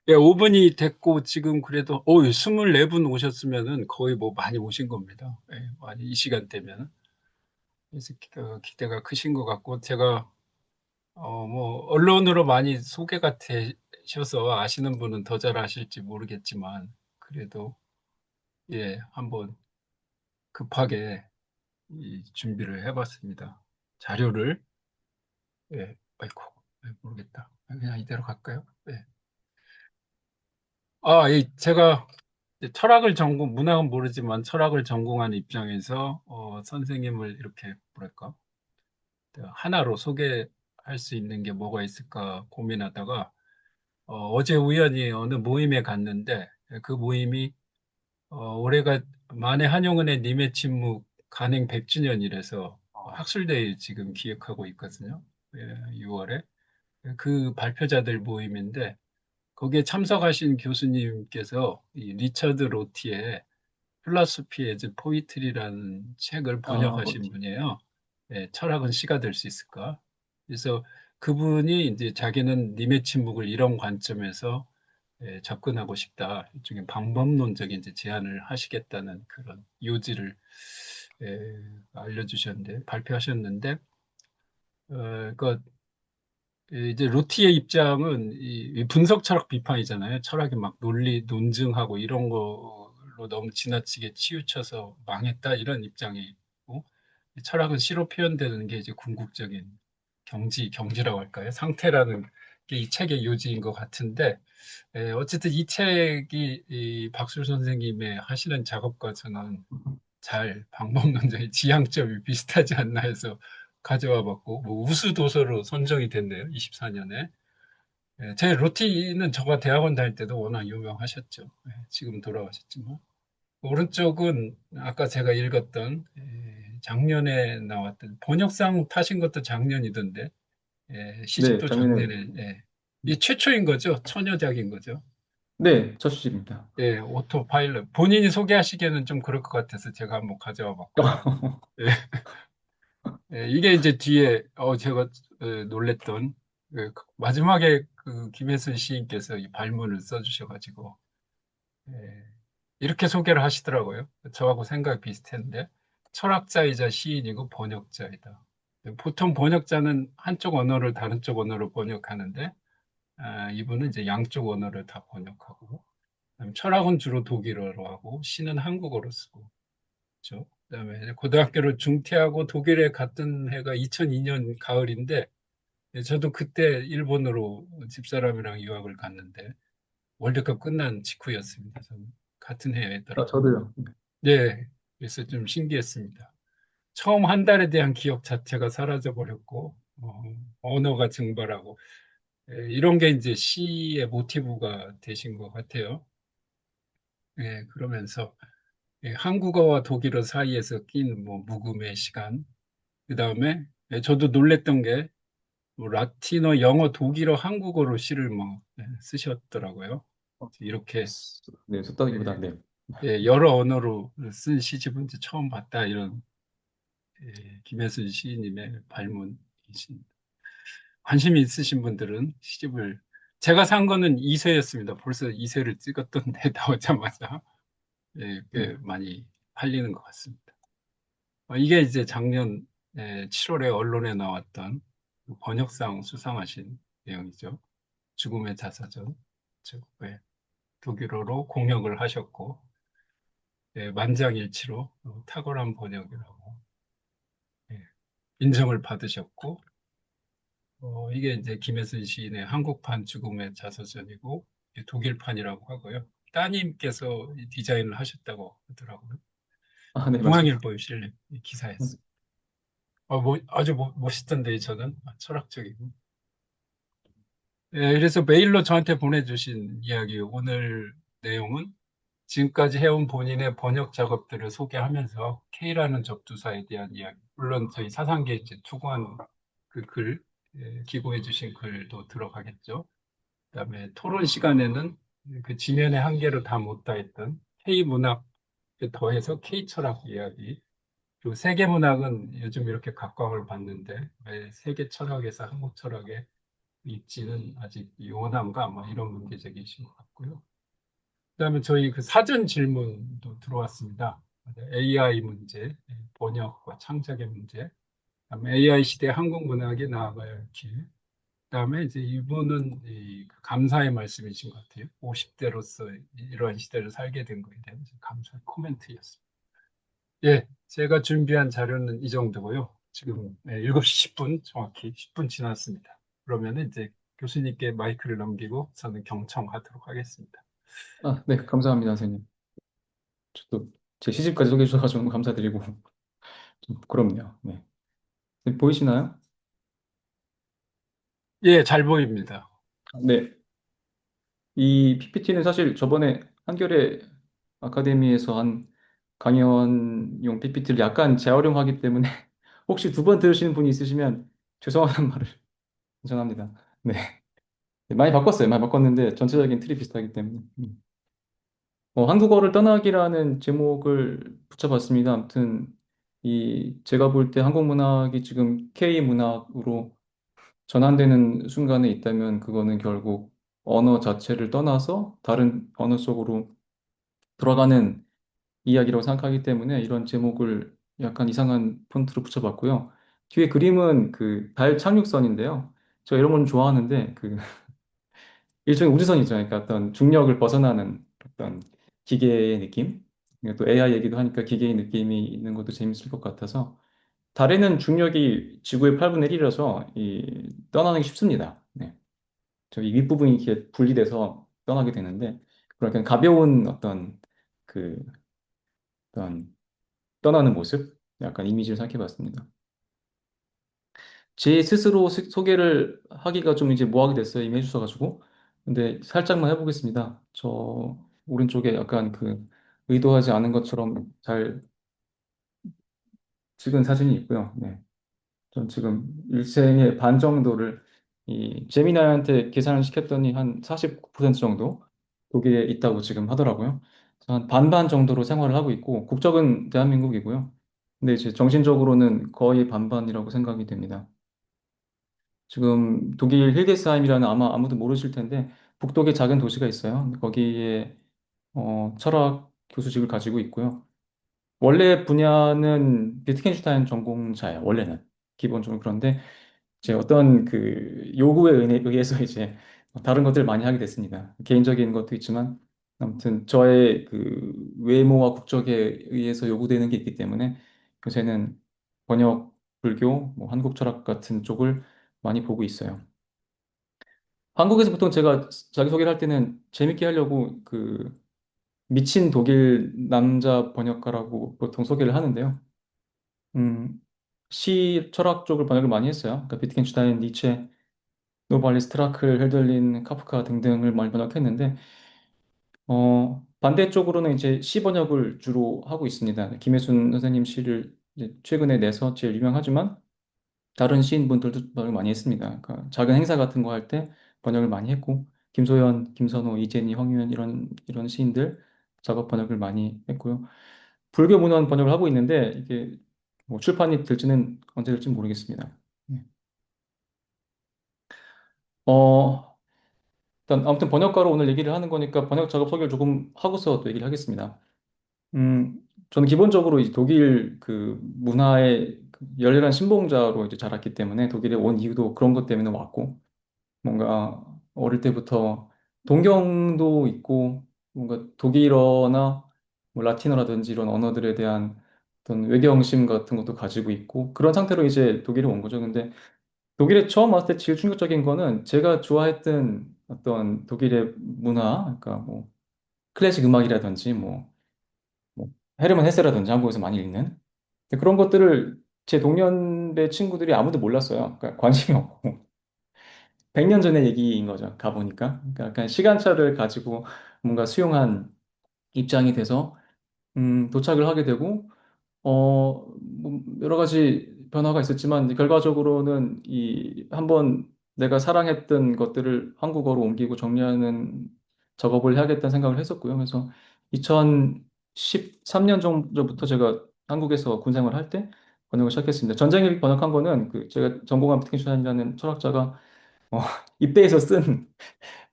예, 5분이 됐고, 지금 그래도, 24분 오셨으면은 거의 뭐 많이 오신 겁니다. 예, 많이 이 시간대면. 그래서 기대가 크신 것 같고, 제가, 뭐, 언론으로 많이 소개가 되셔서 아시는 분은 더 잘 아실지 모르겠지만, 그래도, 예, 한번 급하게 이 준비를 해봤습니다. 자료를, 예, 아이고, 모르겠다. 그냥 이대로 갈까요? 예. 제가 철학을 문학은 모르지만 철학을 전공한 입장에서, 선생님을 이렇게, 뭐랄까, 하나로 소개할 수 있는 게 뭐가 있을까 고민하다가, 어제 우연히 어느 모임에 갔는데, 그 모임이, 올해가 만해 한용운의 님의 침묵 간행 100주년이라서 학술대회 지금 기획하고 있거든요. 예, 6월에. 그 발표자들 모임인데, 거기에 참석하신 교수님께서 이 리처드 로티의 필라소피 에즈 포이트리라는 책을 번역하신 로티. 분이에요. 예, 철학은 시가 될 수 있을까? 그래서 그분이 이제 자기는 님의 침묵을 이런 관점에서, 접근하고 싶다. 일종의 방법론적인 이제 제안을 하시겠다는 그런 요지를, 예, 알려주셨는데, 발표하셨는데, 그 이제 루티의 입장은 이 분석 철학 비판이잖아요. 철학이 막 논증하고 이런 걸로 너무 지나치게 치우쳐서 망했다 이런 입장이고, 철학은 시로 표현되는 게 이제 궁극적인 경지라고 할까요? 상태라는 게 이 책의 요지인 것 같은데, 어쨌든 이 책이 이 박술 선생님의 하시는 작업과 저는 잘 방법론적인 지향점이 비슷하지 않나 해서 가져와 봤고, 뭐 우수 도서로 선정이 됐네요. 24년에. 제 로티는 저가 대학원 다닐 때도 워낙 유명하셨죠. 지금 돌아가셨지만. 오른쪽은 아까 제가 읽었던, 작년에 나왔던 번역상 타신 것도 작년이던데, 네, 시집도 작년에. 작년에. 이 최초인 거죠. 처녀작인 거죠. 네, 첫 시집입니다. 예, 오토파일럿. 본인이 소개하시기에는 좀 그럴 것 같아서 제가 한번 가져와 봤고요. 예, 이게 이제 뒤에, 제가 놀랬던, 마지막에 그 김혜순 시인께서 이 발문을 써주셔가지고, 예, 이렇게 소개를 하시더라고요. 저하고 생각이 비슷했는데, 철학자이자 시인이고 번역자이다. 보통 번역자는 한쪽 언어를 다른 쪽 언어로 번역하는데, 이분은 이제 양쪽 언어를 다 번역하고, 그다음에 철학은 주로 독일어로 하고, 시는 한국어로 쓰고, 그렇죠? 그다음에 고등학교를 중퇴하고 독일에 갔던 해가 2002년 가을인데, 저도 그때 일본으로 집사람이랑 유학을 갔는데, 월드컵 끝난 직후였습니다. 저는 같은 해였더라고요. 저도요. 네, 그래서 좀 신기했습니다. 처음 한 달에 대한 기억 자체가 사라져 버렸고, 언어가 증발하고, 이런 게 이제 시의 모티브가 되신 것 같아요. 그러면서 한국어와 독일어 사이에서 낀 뭐 묵음의 시간, 그 다음에 저도 놀랬던 게 뭐 라틴어, 영어, 독일어, 한국어로 시를 뭐 쓰셨더라고요. 어, 이렇게 네, 썼다기보다, 예, 네. 여러 언어로 쓴 시집은 이제 처음 봤다 이런, 김혜순 시인님의 발문이십니다. 관심이 있으신 분들은 시집을, 제가 산 거는 2쇄였습니다. 벌써 2쇄를 찍었던데 나오자마자, 네. 꽤 많이 팔리는 것 같습니다. 이게 이제 작년 7월에 언론에 나왔던 그 번역상 수상하신 내용이죠. 죽음의 자서전. 즉, 독일어로 공역을 하셨고, 만장일치로 탁월한 번역이라고, 예, 인정을 받으셨고, 이게 이제 김혜순 시인의 한국판 죽음의 자서전이고, 이게 독일판이라고 하고요. 따님께서 이 디자인을 하셨다고 하더라고요. 네, 맞아요. 중앙일보에 실린 이 기사였어요. 아주 멋있던데, 저는. 철학적이고. 그래서 메일로 저한테 보내주신 이야기, 오늘 내용은 지금까지 해온 본인의 번역 작업들을 소개하면서 K라는 접두사에 대한 이야기, 물론 저희 사상계에 이제 투고한 그 글, 기고해 주신 글도 들어가겠죠. 그다음에 토론 시간에는 그 지면의 한계로 다 못다했던 K 문학에 더해서 K 철학 이야기, 그리고 세계 문학은 요즘 이렇게 각광을 받는데 왜 세계 철학에서 한국 철학에 있지는 아직 원한가 뭐 이런 문제제기이신 것 같고요. 그다음에 저희 그 사전 질문도 들어왔습니다. AI 문제, 번역과 창작의 문제, 그다음에 AI 시대 한국 문학에 나아가야 할 길. 그다음에 이제 이분은 그 감사의 말씀이신 것 같아요. 50대로서 이러한 시대를 살게 된 거에 대한 감사의 코멘트였습니다. 예, 제가 준비한 자료는 이 정도고요. 지금 7시 10분, 정확히 10분 지났습니다. 그러면 이제 교수님께 마이크를 넘기고 저는 경청하도록 하겠습니다. 네, 감사합니다, 선생님. 저도 제 시집까지 소개해 주셔서 너무 감사드리고 좀 부끄럽네요. 네. 선생님 보이시나요? 예, 잘 보입니다. 네. 이 PPT는 사실 저번에 한겨레 아카데미에서 한 강연용 PPT를 약간 재활용하기 때문에 혹시 두 번 들으시는 분이 있으시면 죄송하다는 말을 전합니다. 네. 네, 많이 바꿨어요. 많이 바꿨는데 전체적인 틀이 비슷하기 때문에. 한국어를 떠나기라는 제목을 붙여봤습니다. 아무튼 제가 볼 때 한국 문학이 지금 K 문학으로 전환되는 순간에 있다면 그거는 결국 언어 자체를 떠나서 다른 언어 속으로 돌아가는 이야기라고 생각하기 때문에 이런 제목을 약간 이상한 폰트로 붙여봤고요. 뒤에 그림은 그 달 착륙선인데요. 제가 이런 건 좋아하는데 그 일종의 우주선이죠. 그러니까 어떤 중력을 벗어나는 어떤 기계의 느낌. 그러니까 또 AI 얘기도 하니까 기계의 느낌이 있는 것도 재밌을 것 같아서 달에는 중력이 지구의 8분의 1이라서 떠나는 게 쉽습니다. 네. 저이 윗부분이 이렇게 분리돼서 떠나게 되는데 그런 약간 가벼운 그 어떤 떠나는 모습 약간 이미지를 생각해 봤습니다. 제 스스로 소개를 하기가 좀 이제 뭐하게 됐어요. 이미 해주셔가지고. 근데 살짝만 해보겠습니다. 저 오른쪽에 약간 그 의도하지 않은 것처럼 잘 찍은 사진이 있고요. 네. 전 지금 일생의 반 정도를 이 제미나이한테 계산을 시켰더니 한 49% 정도 독일에 있다고 지금 하더라고요. 그래서 한 반반 정도로 생활을 하고 있고 국적은 대한민국이고요. 근데 이제 정신적으로는 거의 반반이라고 생각이 됩니다. 지금 독일 힐데스하임이라는 아마 아무도 모르실 텐데 북독에 작은 도시가 있어요. 거기에 철학 교수직을 가지고 있고요. 원래 분야는 비트겐슈타인 전공자예요. 원래는 기본적으로 그런데 이제 어떤 그 요구에 의해서 이제 다른 것들을 많이 하게 됐습니다. 개인적인 것도 있지만 아무튼 저의 그 외모와 국적에 의해서 요구되는 게 있기 때문에 요새는 번역, 불교, 뭐 한국 철학 같은 쪽을 많이 보고 있어요. 한국에서 보통 제가 자기소개를 할 때는 재밌게 하려고 그 미친 독일 남자 번역가라고 보통 소개를 하는데요. 음, 철학 쪽을 번역을 많이 했어요. 그러니까 비트겐슈타인, 니체, 노발리스, 트라클, 헬들린, 카프카 등등을 많이 번역했는데, 반대쪽으로는 이제 시 번역을 주로 하고 있습니다. 김혜순 선생님 시를 이제 최근에 내서 제일 유명하지만, 다른 시인분들도 번역을 많이 했습니다. 그러니까 작은 행사 같은 거 할 때 번역을 많이 했고, 김소연, 김선호, 이재니, 황유연 이런 시인들 작업 번역을 많이 했고요. 불교 문헌 번역을 하고 있는데, 이게 뭐 출판이 될지는 언제 될지 모르겠습니다. 네. 어, 일단 아무튼 번역가로 오늘 얘기를 하는 거니까 번역 작업 소개를 조금 하고서 또 얘기를 하겠습니다. 음, 저는 기본적으로 이제 독일 그 문화의 그 열렬한 신봉자로 이제 자랐기 때문에 독일에 온 이유도 그런 것 때문에 왔고, 뭔가 어릴 때부터 동경도 있고, 뭔가 독일어나 뭐 라틴어라든지 이런 언어들에 대한 어떤 외경심 같은 것도 가지고 있고, 그런 상태로 이제 독일에 온 거죠. 근데 독일에 처음 왔을 때 제일 충격적인 거는 제가 좋아했던 어떤 독일의 문화, 그러니까 뭐 클래식 음악이라든지 뭐 헤르만 헤세라든지 한국에서 많이 읽는 근데 그런 것들을 제 동년배 친구들이 아무도 몰랐어요. 그러니까 관심이 없고 100년 전의 얘기인 거죠. 가보니까 그러니까 약간 시간차를 가지고 뭔가 수용한 입장이 돼서 도착을 하게 되고 뭐 여러 가지 변화가 있었지만 결과적으로는 한번 내가 사랑했던 것들을 한국어로 옮기고 정리하는 작업을 해야겠다는 생각을 했었고요. 그래서 2013년 정도부터 제가 한국에서 군 생활을 할 때 번역을 시작했습니다. 전쟁일 번역한 거는 그 제가 전공한 비트겐슈타인이라는 철학자가 어, 입대해서 쓴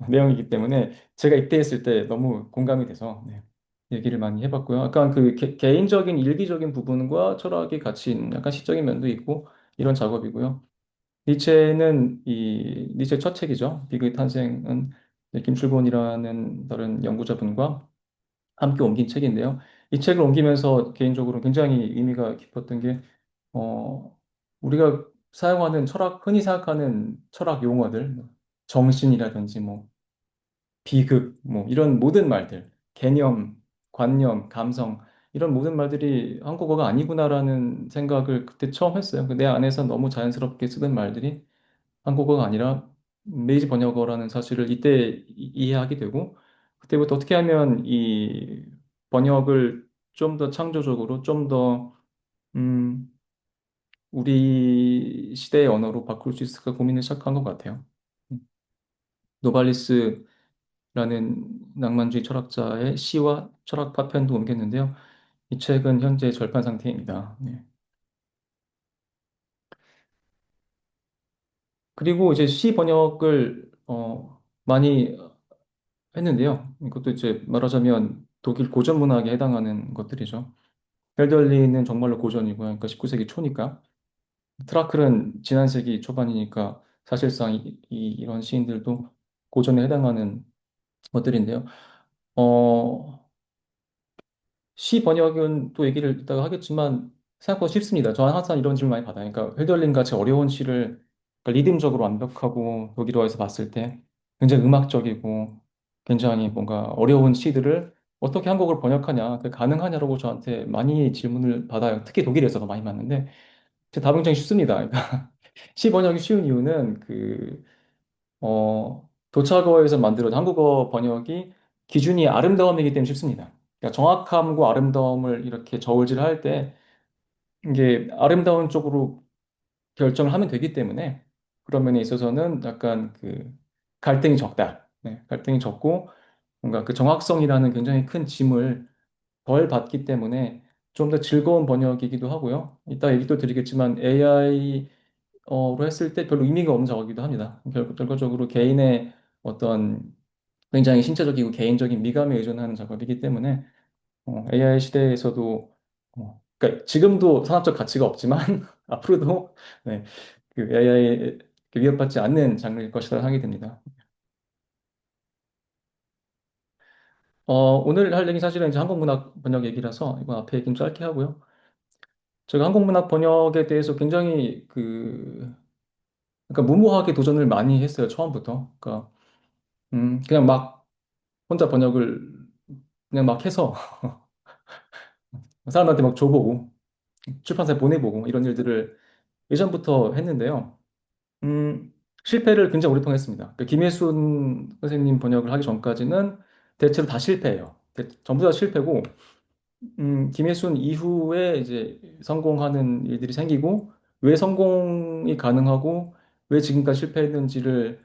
내용이기 때문에 제가 입대했을 때 너무 공감이 돼서 네, 얘기를 많이 해봤고요. 약간 그 개인적인 일기적인 부분과 철학이 같이 있는 약간 시적인 면도 있고 이런 작업이고요. 니체는 이 니체 첫 책이죠. 비극의 탄생은 김출곤이라는 다른 연구자분과 함께 옮긴 책인데요. 이 책을 옮기면서 개인적으로 굉장히 의미가 깊었던 게 우리가 사용하는 철학, 흔히 생각하는 철학 용어들, 뭐 정신이라든지 뭐 비극, 뭐 이런 모든 말들, 개념, 관념, 감성 이런 모든 말들이 한국어가 아니구나라는 생각을 그때 처음 했어요. 내 안에서 너무 자연스럽게 쓰던 말들이 한국어가 아니라 메이지 번역어라는 사실을 이때 이해하게 되고 그때부터 어떻게 하면 이 번역을 좀 더 창조적으로 좀 더 우리 시대의 언어로 바꿀 수 있을까 고민을 시작한 것 같아요. 음, 노발리스라는 낭만주의 철학자의 시와 철학 파편도 옮겼는데요. 이 책은 현재 절판 상태입니다. 네. 그리고 이제 시 번역을 많이 했는데요. 이것도 이제 말하자면 독일 고전 문학에 해당하는 것들이죠. 헬덜린은 정말로 고전이고요. 그러니까 19세기 초니까. 트라클은 지난 세기 초반이니까 사실상 이런 시인들도 고전에 해당하는 것들인데요. 어, 시 번역은 또 얘기를 이따가 하겠지만 생각보다 쉽습니다. 저는 항상 이런 질문 많이 받아요. 그러니까 헬덜린 같이 어려운 시를 그러니까 리듬적으로 완벽하고 독일어에서 봤을 때 굉장히 음악적이고 굉장히 뭔가 어려운 시들을 어떻게 한국어로 번역하냐, 그게 가능하냐라고 저한테 많이 질문을 받아요. 특히 독일에서도 많이 받는데 제 답은 굉장히 쉽습니다. 그러니까 시 번역이 쉬운 이유는 도착어에서 만들어진 한국어 번역이 기준이 아름다움이기 때문에 쉽습니다. 그러니까 정확함과 아름다움을 이렇게 저울질할 때 이게 아름다운 쪽으로 결정을 하면 되기 때문에 그런 면에 있어서는 약간 그 갈등이 적다. 네, 갈등이 적고 뭔가 그 정확성이라는 굉장히 큰 짐을 덜 받기 때문에 좀 더 즐거운 번역이기도 하고요. 이따 얘기도 드리겠지만 AI로 했을 때 별로 의미가 없는 작업이기도 합니다. 결과적으로 개인의 어떤 굉장히 신체적이고 개인적인 미감에 의존하는 작업이기 때문에 AI 시대에서도 그러니까 지금도 산업적 가치가 없지만 앞으로도 네, 그 AI에 위협받지 않는 장르일 것이라 생각이 듭니다. 오늘 할 얘기 사실은 이제 한국문학 번역 얘기라서 이거 앞에 얘기는 짧게 하고요. 제가 한국문학 번역에 대해서 굉장히 그러니까 무모하게 도전을 많이 했어요, 처음부터. 그러니까 그냥 막 혼자 번역을 그냥 막 해서 사람한테 막 줘보고 출판사에 보내보고 이런 일들을 예전부터 했는데요. 실패를 굉장히 오랫동안 했습니다. 그 김혜순 선생님 번역을 하기 전까지는 대체로 다 실패해요. 전부 다 실패고, 김혜순 이후에 이제 성공하는 일들이 생기고, 왜 성공이 가능하고, 왜 지금까지 실패했는지를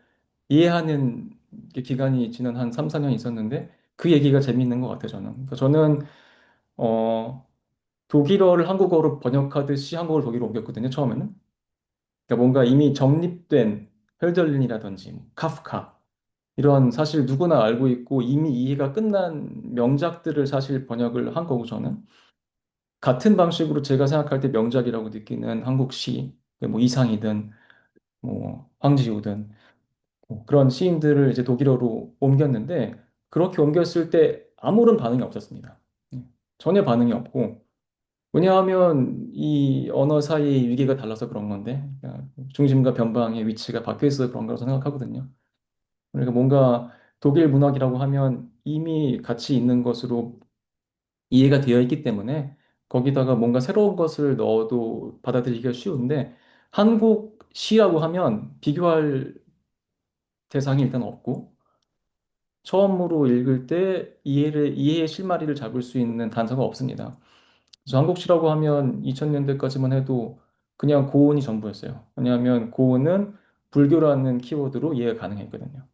이해하는 게 기간이 지난 한 3, 4년 있었는데, 그 얘기가 재미있는 것 같아요, 저는. 그러니까 저는, 어, 독일어를 한국어로 번역하듯이 한국어를 독일어로 옮겼거든요, 처음에는. 그러니까 뭔가 이미 정립된 헬덜린이라든지 뭐 카프카 이런 사실 누구나 알고 있고 이미 이해가 끝난 명작들을 사실 번역을 한 거고 저는 같은 방식으로 제가 생각할 때 명작이라고 느끼는 한국 시, 뭐 이상이든 뭐 황지우든 뭐 그런 시인들을 이제 독일어로 옮겼는데 그렇게 옮겼을 때 아무런 반응이 없었습니다. 전혀 반응이 없고 왜냐하면 이 언어 사이의 위계가 달라서 그런 건데 그러니까 중심과 변방의 위치가 바뀌어 있어서 그런 거라고 생각하거든요. 그러니까 뭔가 독일 문학이라고 하면 이미 가치 있는 것으로 이해가 되어 있기 때문에 거기다가 뭔가 새로운 것을 넣어도 받아들이기가 쉬운데 한국 시라고 하면 비교할 대상이 일단 없고 처음으로 읽을 때 이해의 실마리를 잡을 수 있는 단서가 없습니다. 그래서 한국시라고 하면 2000년대까지만 해도 그냥 고운이 전부였어요. 왜냐하면 고운은 불교라는 키워드로 이해가 가능했거든요.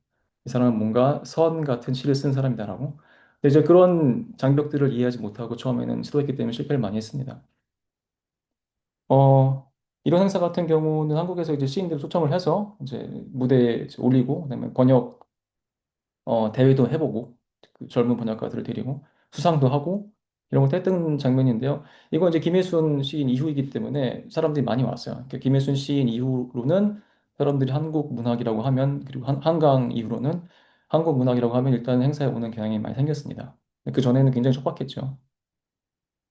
이 사람은 뭔가 선 같은 시를 쓴 사람이다라고. 근데 이제 그런 장벽들을 이해하지 못하고 처음에는 시도했기 때문에 실패를 많이 했습니다. 어, 이런 행사 같은 경우는 한국에서 이제 시인들을 초청을 해서 이제 무대에 이제 올리고 그다음에 번역 대회도 해보고 그 젊은 번역가들을 데리고 수상도 하고 이런 것도 했던 장면인데요. 이건 이제 김혜순 시인 이후이기 때문에 사람들이 많이 왔어요. 그러니까 김혜순 시인 이후로는 사람들이 한국 문학이라고 하면 그리고 한강 이후로는 한국 문학이라고 하면 일단 행사에 오는 경향이 많이 생겼습니다. 그 전에는 굉장히 촉박했죠.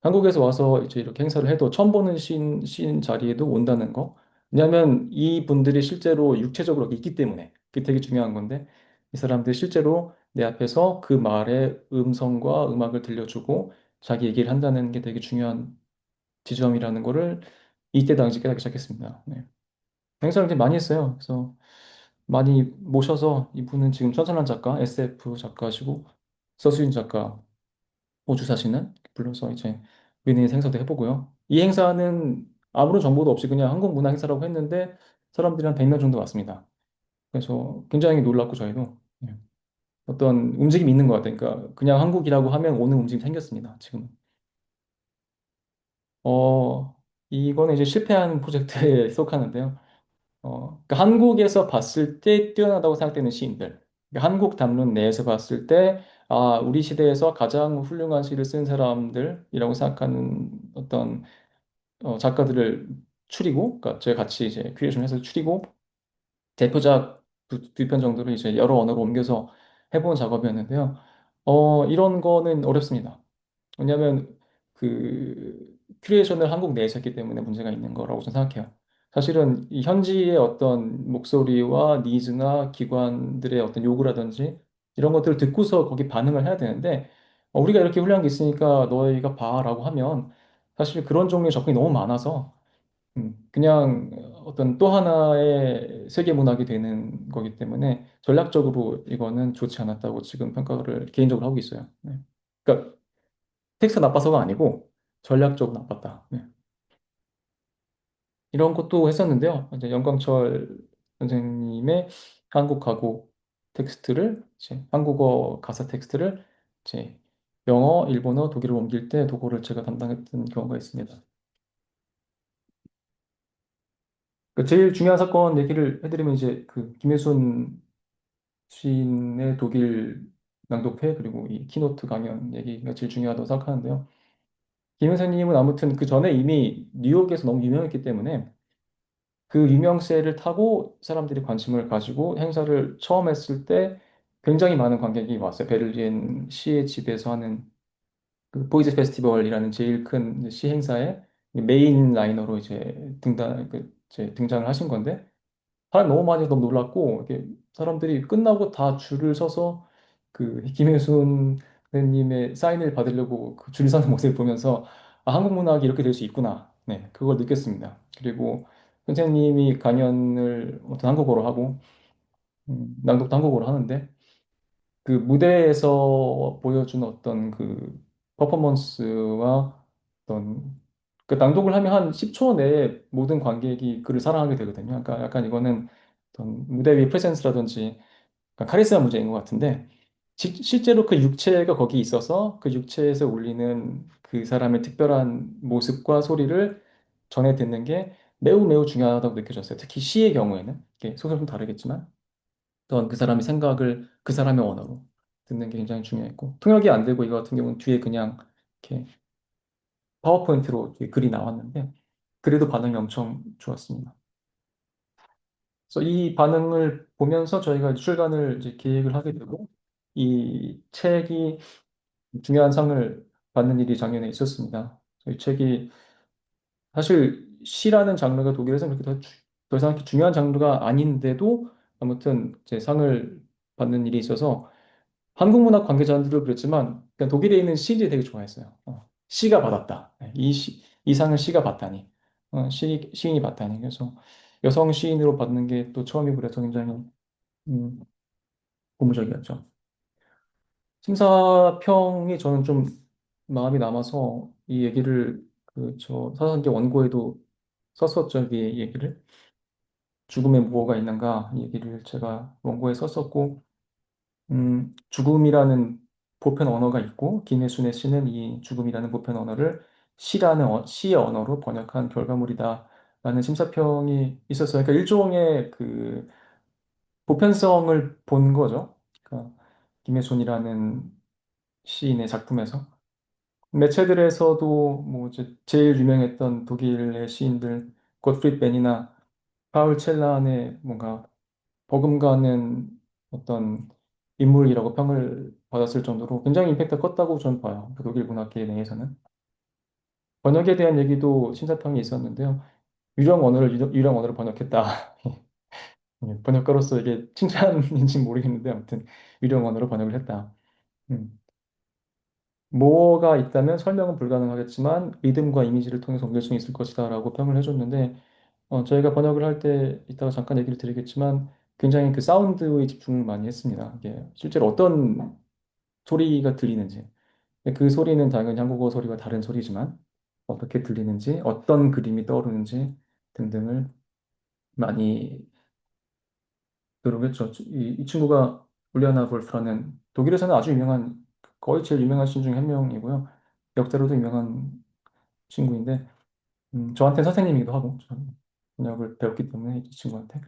한국에서 와서 이제 이렇게 행사를 해도 처음 보는 시인 자리에도 온다는 거. 왜냐하면 이 분들이 실제로 육체적으로 있기 때문에 그게 되게 중요한 건데 이 사람들이 실제로 내 앞에서 그 말의 음성과 음악을 들려주고 자기 얘기를 한다는 게 되게 중요한 지점이라는 거를 이때 당시 깨닫기 시작했습니다. 네. 행사를 되게 많이 했어요. 그래서 많이 모셔서 이분은 지금 천선한 작가, SF 작가시고 서수인 작가 호주 사시는 불러서 이제 위너스 행사도 해보고요. 이 행사는 아무런 정보도 없이 그냥 한국 문화 행사라고 했는데 사람들이 한 100명 정도 왔습니다. 그래서 굉장히 놀랐고 저희도 예. 어떤 움직임이 있는 것 같아요. 그러니까 그냥 한국이라고 하면 오는 움직임이 생겼습니다. 지금. 어, 이거는 이제 실패한 프로젝트에 속하는데요. 그러니까 한국에서 봤을 때 뛰어나다고 생각되는 시인들. 그러니까 한국 담론 내에서 봤을 때, 아, 우리 시대에서 가장 훌륭한 시를 쓴 사람들이라고 생각하는 어떤 작가들을 추리고, 그러니까 저희 같이 이제 큐레이션 해서 추리고, 대표작 두 편 정도를 이제 여러 언어로 옮겨서 해본 작업이었는데요. 이런 거는 어렵습니다. 왜냐하면 그 큐레이션을 한국 내에서 했기 때문에 문제가 있는 거라고 저는 생각해요. 사실은 이 현지의 어떤 목소리와 니즈나 기관들의 어떤 요구라든지 이런 것들을 듣고서 거기 반응을 해야 되는데 우리가 이렇게 훌륭한 게 있으니까 너희가 봐라고 하면 사실 그런 종류의 접근이 너무 많아서 그냥 어떤 또 하나의 세계 문학이 되는 거기 때문에 전략적으로 이거는 좋지 않았다고 지금 평가를 개인적으로 하고 있어요. 네. 그러니까 텍스트가 나빠서가 아니고 전략적으로 나빴다. 네. 이런 것도 했었는데요. 이제 영광철 선생님의 한국 가곡 텍스트를 이제 한국어 가사 텍스트를 이제 영어, 일본어, 독일어 옮길 때 도구를 제가 담당했던 경우가 있습니다. 그 제일 중요한 사건 얘기를 해드리면 이제 그 김혜순 시인의 독일 낭독회 그리고 이 키노트 강연 얘기가 제일 중요하다고 생각하는데요. 김 선생님은 아무튼 그 전에 이미 뉴욕에서 너무 유명했기 때문에 그 유명세를 타고 사람들이 관심을 가지고 행사를 처음 했을 때 굉장히 많은 관객이 왔어요. 베를린 시의 집에서 하는 그 보이즈 페스티벌이라는 제일 큰 시 행사에 메인 라이너로 이제 이제 등장을 하신 건데 사람 너무 많이 너무 놀랐고 이렇게 사람들이 끝나고 다 줄을 서서 그 김혜순 선생님의 사인을 받으려고 그 줄 서는 모습을 보면서 아, 한국 문학이 이렇게 될 수 있구나. 네, 그걸 느꼈습니다. 그리고 선생님이 강연을 어떤 한국어로 하고 낭독도 한국어로 하는데 그 무대에서 보여준 어떤 그 퍼포먼스와 어떤 그 낭독을 하면 한 10초 내에 모든 관객이 그를 사랑하게 되거든요. 그러니까 약간 이거는 어떤 무대 위 프레젠스라든지 약간 카리스마 문제인 것 같은데 실제로 그 육체가 거기 있어서 그 육체에서 울리는 그 사람의 특별한 모습과 소리를 전해 듣는 게 매우 매우 중요하다고 느껴졌어요. 특히 시의 경우에는 이게 소설은 좀 다르겠지만 또한 그 사람의 생각을 그 사람의 언어로 듣는 게 굉장히 중요했고 통역이 안 되고 이거 같은 경우는 뒤에 그냥 이렇게 파워포인트로 이렇게 글이 나왔는데 그래도 반응이 엄청 좋았습니다. 그래서 이 반응을 보면서 저희가 출간을 이제 계획을 하게 되고 이 책이 중요한 상을 받는 일이 작년에 있었습니다. 이 책이 사실 시라는 장르가 독일에서는 그렇게 더 이상 이렇게 중요한 장르가 아닌데도 아무튼 제 상을 받는 일이 있어서 한국 문학 관계자들도 그랬지만 그냥 독일에 있는 시인들이 되게 좋아했어요. 시가 받았다. 네, 이 상을 시가 받다니. 시인이 받다니. 그래서 여성 시인으로 받는 게 또 처음이고 그래서 굉장히 음, 고무적이었죠. 심사평이 저는 좀 마음이 남아서 이 얘기를 그 저 사상계 원고에도 썼었죠. 이 얘기를. 죽음에 무엇가 있는가 이 얘기를 제가 원고에 썼었고 죽음이라는 보편 언어가 있고 김혜순의 시는 이 죽음이라는 보편 언어를 시의 언어로 번역한 결과물이다. 심사평이 있었어요. 그러니까 일종의 그 보편성을 본 거죠. 그러니까 김혜순이라는 시인의 작품에서 매체들에서도 뭐 이제 제일 유명했던 독일의 시인들 고트프리드 벤이나 파울 첼란의 뭔가 버금가는 어떤 인물이라고 평을 받았을 정도로 굉장히 임팩트가 컸다고 저는 봐요. 그 독일 문학계 내에서는. 번역에 대한 얘기도 심사평이 있었는데요. 유령 언어를 유령 언어로 번역했다. 번역가로서 이게 칭찬인지 모르겠는데 아무튼 유령 언어로 번역을 했다. 음. 뭐가 있다면 설명은 불가능하겠지만 리듬과 이미지를 통해서 옮길 수 있을 것이다라고 평을 해줬는데 저희가 번역을 할 때 이따가 잠깐 얘기를 드리겠지만 굉장히 그 사운드에 집중을 많이 했습니다. 이게 실제로 어떤 소리가 들리는지 그 소리는 당연히 한국어 소리와 다른 소리지만 어떻게 들리는지 어떤 그림이 떠오르는지 등등을 많이 노력했죠. 이 친구가 울리아나 볼프라는 독일에서는 아주 유명한 거의 제일 유명한 신 중에 한 명이고요. 역대로도 유명한 친구인데 저한테 선생님이기도 하고 저는 번역을 배웠기 때문에 이 친구한테.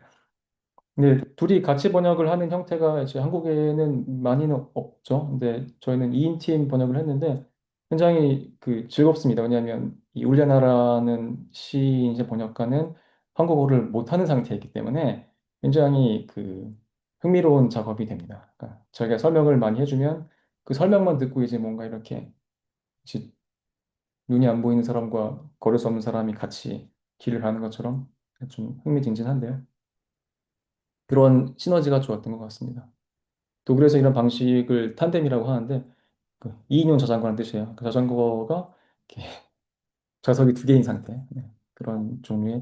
근데 둘이 같이 번역을 하는 형태가 이제 한국에는 많이는 없죠. 근데 저희는 2인 팀 번역을 했는데 굉장히 그 즐겁습니다. 왜냐하면 이 울리아나라는 시인 이제 번역가는 한국어를 못하는 상태이기 때문에 굉장히 그 흥미로운 작업이 됩니다. 그러니까 저희가 설명을 많이 해주면 그 설명만 듣고 이제 뭔가 이렇게 이제 눈이 안 보이는 사람과 걸을 수 없는 사람이 같이 길을 가는 것처럼 좀 흥미진진한데요. 그런 시너지가 좋았던 것 같습니다. 독일에서 이런 방식을 탄뎀이라고 하는데 그 2인용 자전거라는 뜻이에요. 그 자전거가 이렇게 좌석이 두 개인 상태. 네, 그런 종류의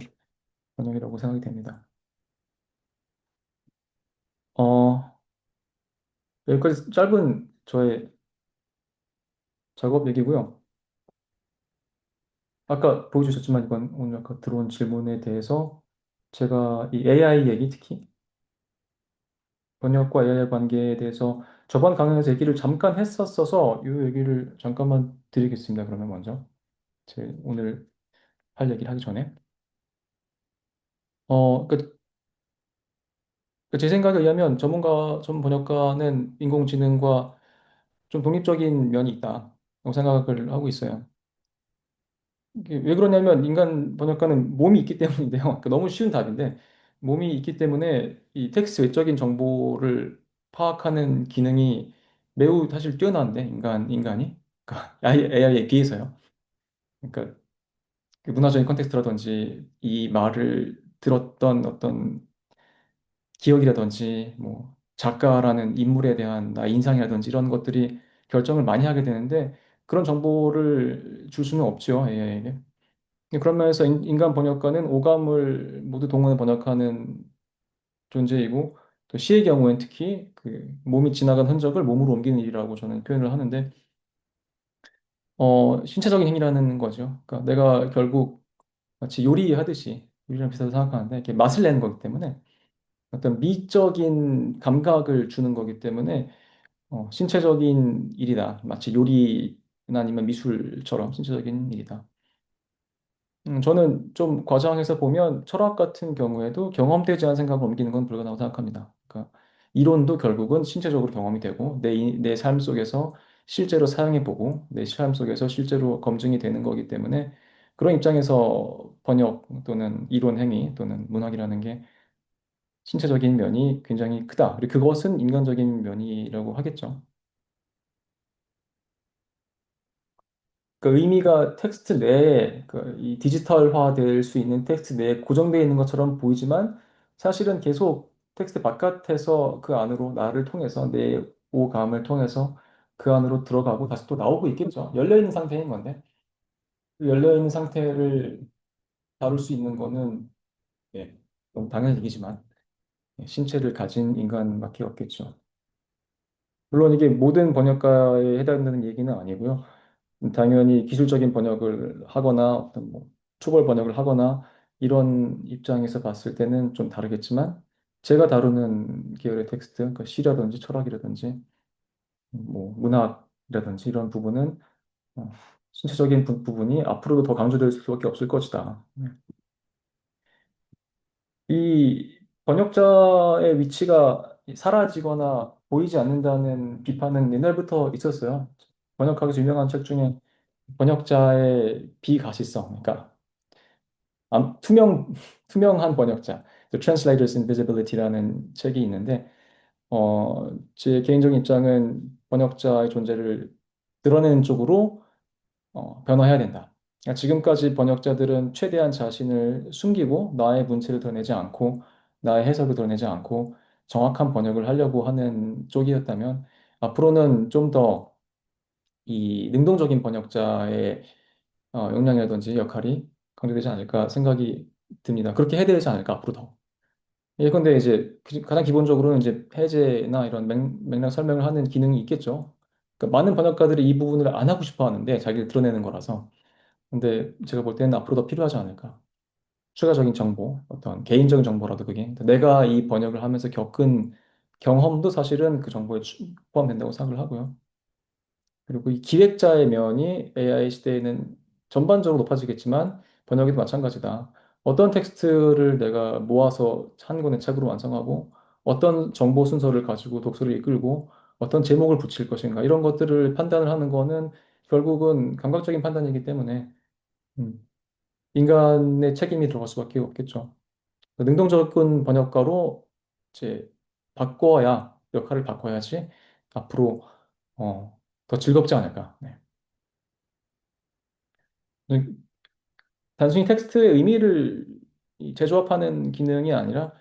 번역이라고 생각이 됩니다. 어, 여기까지 짧은 저의 작업 얘기고요. 아까 보여주셨지만 이건 오늘 아까 들어온 질문에 대해서 제가 이 AI 얘기 특히 번역과 AI 관계에 대해서 저번 강연에서 얘기를 잠깐 했었어서 이 얘기를 잠깐만 드리겠습니다. 그러면 먼저 제 오늘 할 얘기를 하기 전에 그 제 생각에 의하면 전문 번역가는 인공지능과 좀 독립적인 면이 있다고 생각을 하고 있어요. 이게 왜 그러냐면 인간 번역가는 몸이 있기 때문인데요. 그러니까 너무 쉬운 답인데 몸이 있기 때문에 이 텍스트 외적인 정보를 파악하는 기능이 매우 사실 뛰어난데 인간이 그러니까 AI에 비해서요. 그러니까 그 문화적인 컨텍스트라든지 이 말을 들었던 어떤 기억이라든지 뭐 작가라는 인물에 대한 나의 인상이라든지 이런 것들이 결정을 많이 하게 되는데 그런 정보를 줄 수는 없죠, AI에게. 그런 면에서 인간 번역가는 오감을 모두 동원해 번역하는 존재이고 또 시의 경우엔 특히 그 몸이 지나간 흔적을 몸으로 옮기는 일이라고 저는 표현을 하는데 신체적인 힘이라는 거죠. 그러니까 내가 결국 마치 요리하듯이 요리랑 비슷하다고 생각하는데 이렇게 맛을 내는 거기 때문에 어떤 미적인 감각을 주는 거기 때문에 신체적인 일이다. 마치 요리나 아니면 미술처럼 신체적인 일이다. 저는 좀 과장해서 보면 철학 같은 경우에도 경험되지 않은 생각을 옮기는 건 불가능하다고 생각합니다. 그러니까 이론도 결국은 신체적으로 경험이 되고 내 삶 속에서 실제로 사용해보고 내 삶 속에서 실제로 검증이 되는 거기 때문에 그런 입장에서 번역 또는 이론 행위 또는 문학이라는 게 신체적인 면이 굉장히 크다. 그리고 그것은 인간적인 면이라고 하겠죠. 그 의미가 텍스트 내에 이 디지털화 될 수 있는 텍스트 내에 고정되어 있는 것처럼 보이지만 사실은 계속 텍스트 바깥에서 그 안으로 나를 통해서 내 오감을 통해서 그 안으로 들어가고 다시 또 나오고 있겠죠. 열려 있는 상태인 건데 그 열려 있는 상태를 다룰 수 있는 거는 예, 너무 당연한 얘기지만 신체를 가진 인간밖에 없겠죠. 물론 이게 모든 번역가에 해당되는 얘기는 아니고요. 당연히 기술적인 번역을 하거나 어떤 뭐 초벌 번역을 하거나 이런 입장에서 봤을 때는 좀 다르겠지만 제가 다루는 계열의 텍스트, 그러니까 시라든지 철학이라든지 뭐 문학이라든지 이런 부분은 어, 신체적인 부분이 앞으로도 더 강조될 수밖에 없을 것이다. 이 번역자의 위치가 사라지거나 보이지 않는다는 비판은 옛날부터 있었어요. 번역학에서 유명한 책 중에 번역자의 비가시성, 그러니까 투명한 번역자, The Translator's Invisibility라는 책이 있는데, 제 개인적인 입장은 번역자의 존재를 드러내는 쪽으로 변화해야 된다. 그러니까 지금까지 번역자들은 최대한 자신을 숨기고 나의 문체를 드러내지 않고 나의 해석을 드러내지 않고 정확한 번역을 하려고 하는 쪽이었다면 앞으로는 좀 더 이 능동적인 번역자의 역량이라든지 역할이 강조되지 않을까 생각이 듭니다. 그렇게 해야 되지 않을까 앞으로 더. 예컨대 이제 가장 기본적으로는 이제 해제나 이런 맥락 설명을 하는 기능이 있겠죠. 그러니까 많은 번역가들이 이 부분을 안 하고 싶어 하는데 자기를 드러내는 거라서. 근데 제가 볼 때는 앞으로 더 필요하지 않을까. 추가적인 정보, 어떤 개인적인 정보라도 그게 내가 이 번역을 하면서 겪은 경험도 사실은 그 정보에 포함된다고 생각을 하고요. 그리고 이 기획자의 면이 AI 시대에는 전반적으로 높아지겠지만 번역에도 마찬가지다. 어떤 텍스트를 내가 모아서 한 권의 책으로 완성하고 어떤 정보 순서를 가지고 독서를 이끌고 어떤 제목을 붙일 것인가 이런 것들을 판단을 하는 거는 결국은 감각적인 판단이기 때문에 음, 인간의 책임이 들어갈 수밖에 없겠죠. 능동적인 번역가로 이제 바꿔야 역할을 바꿔야지 앞으로 더 즐겁지 않을까. 네. 단순히 텍스트의 의미를 재조합하는 기능이 아니라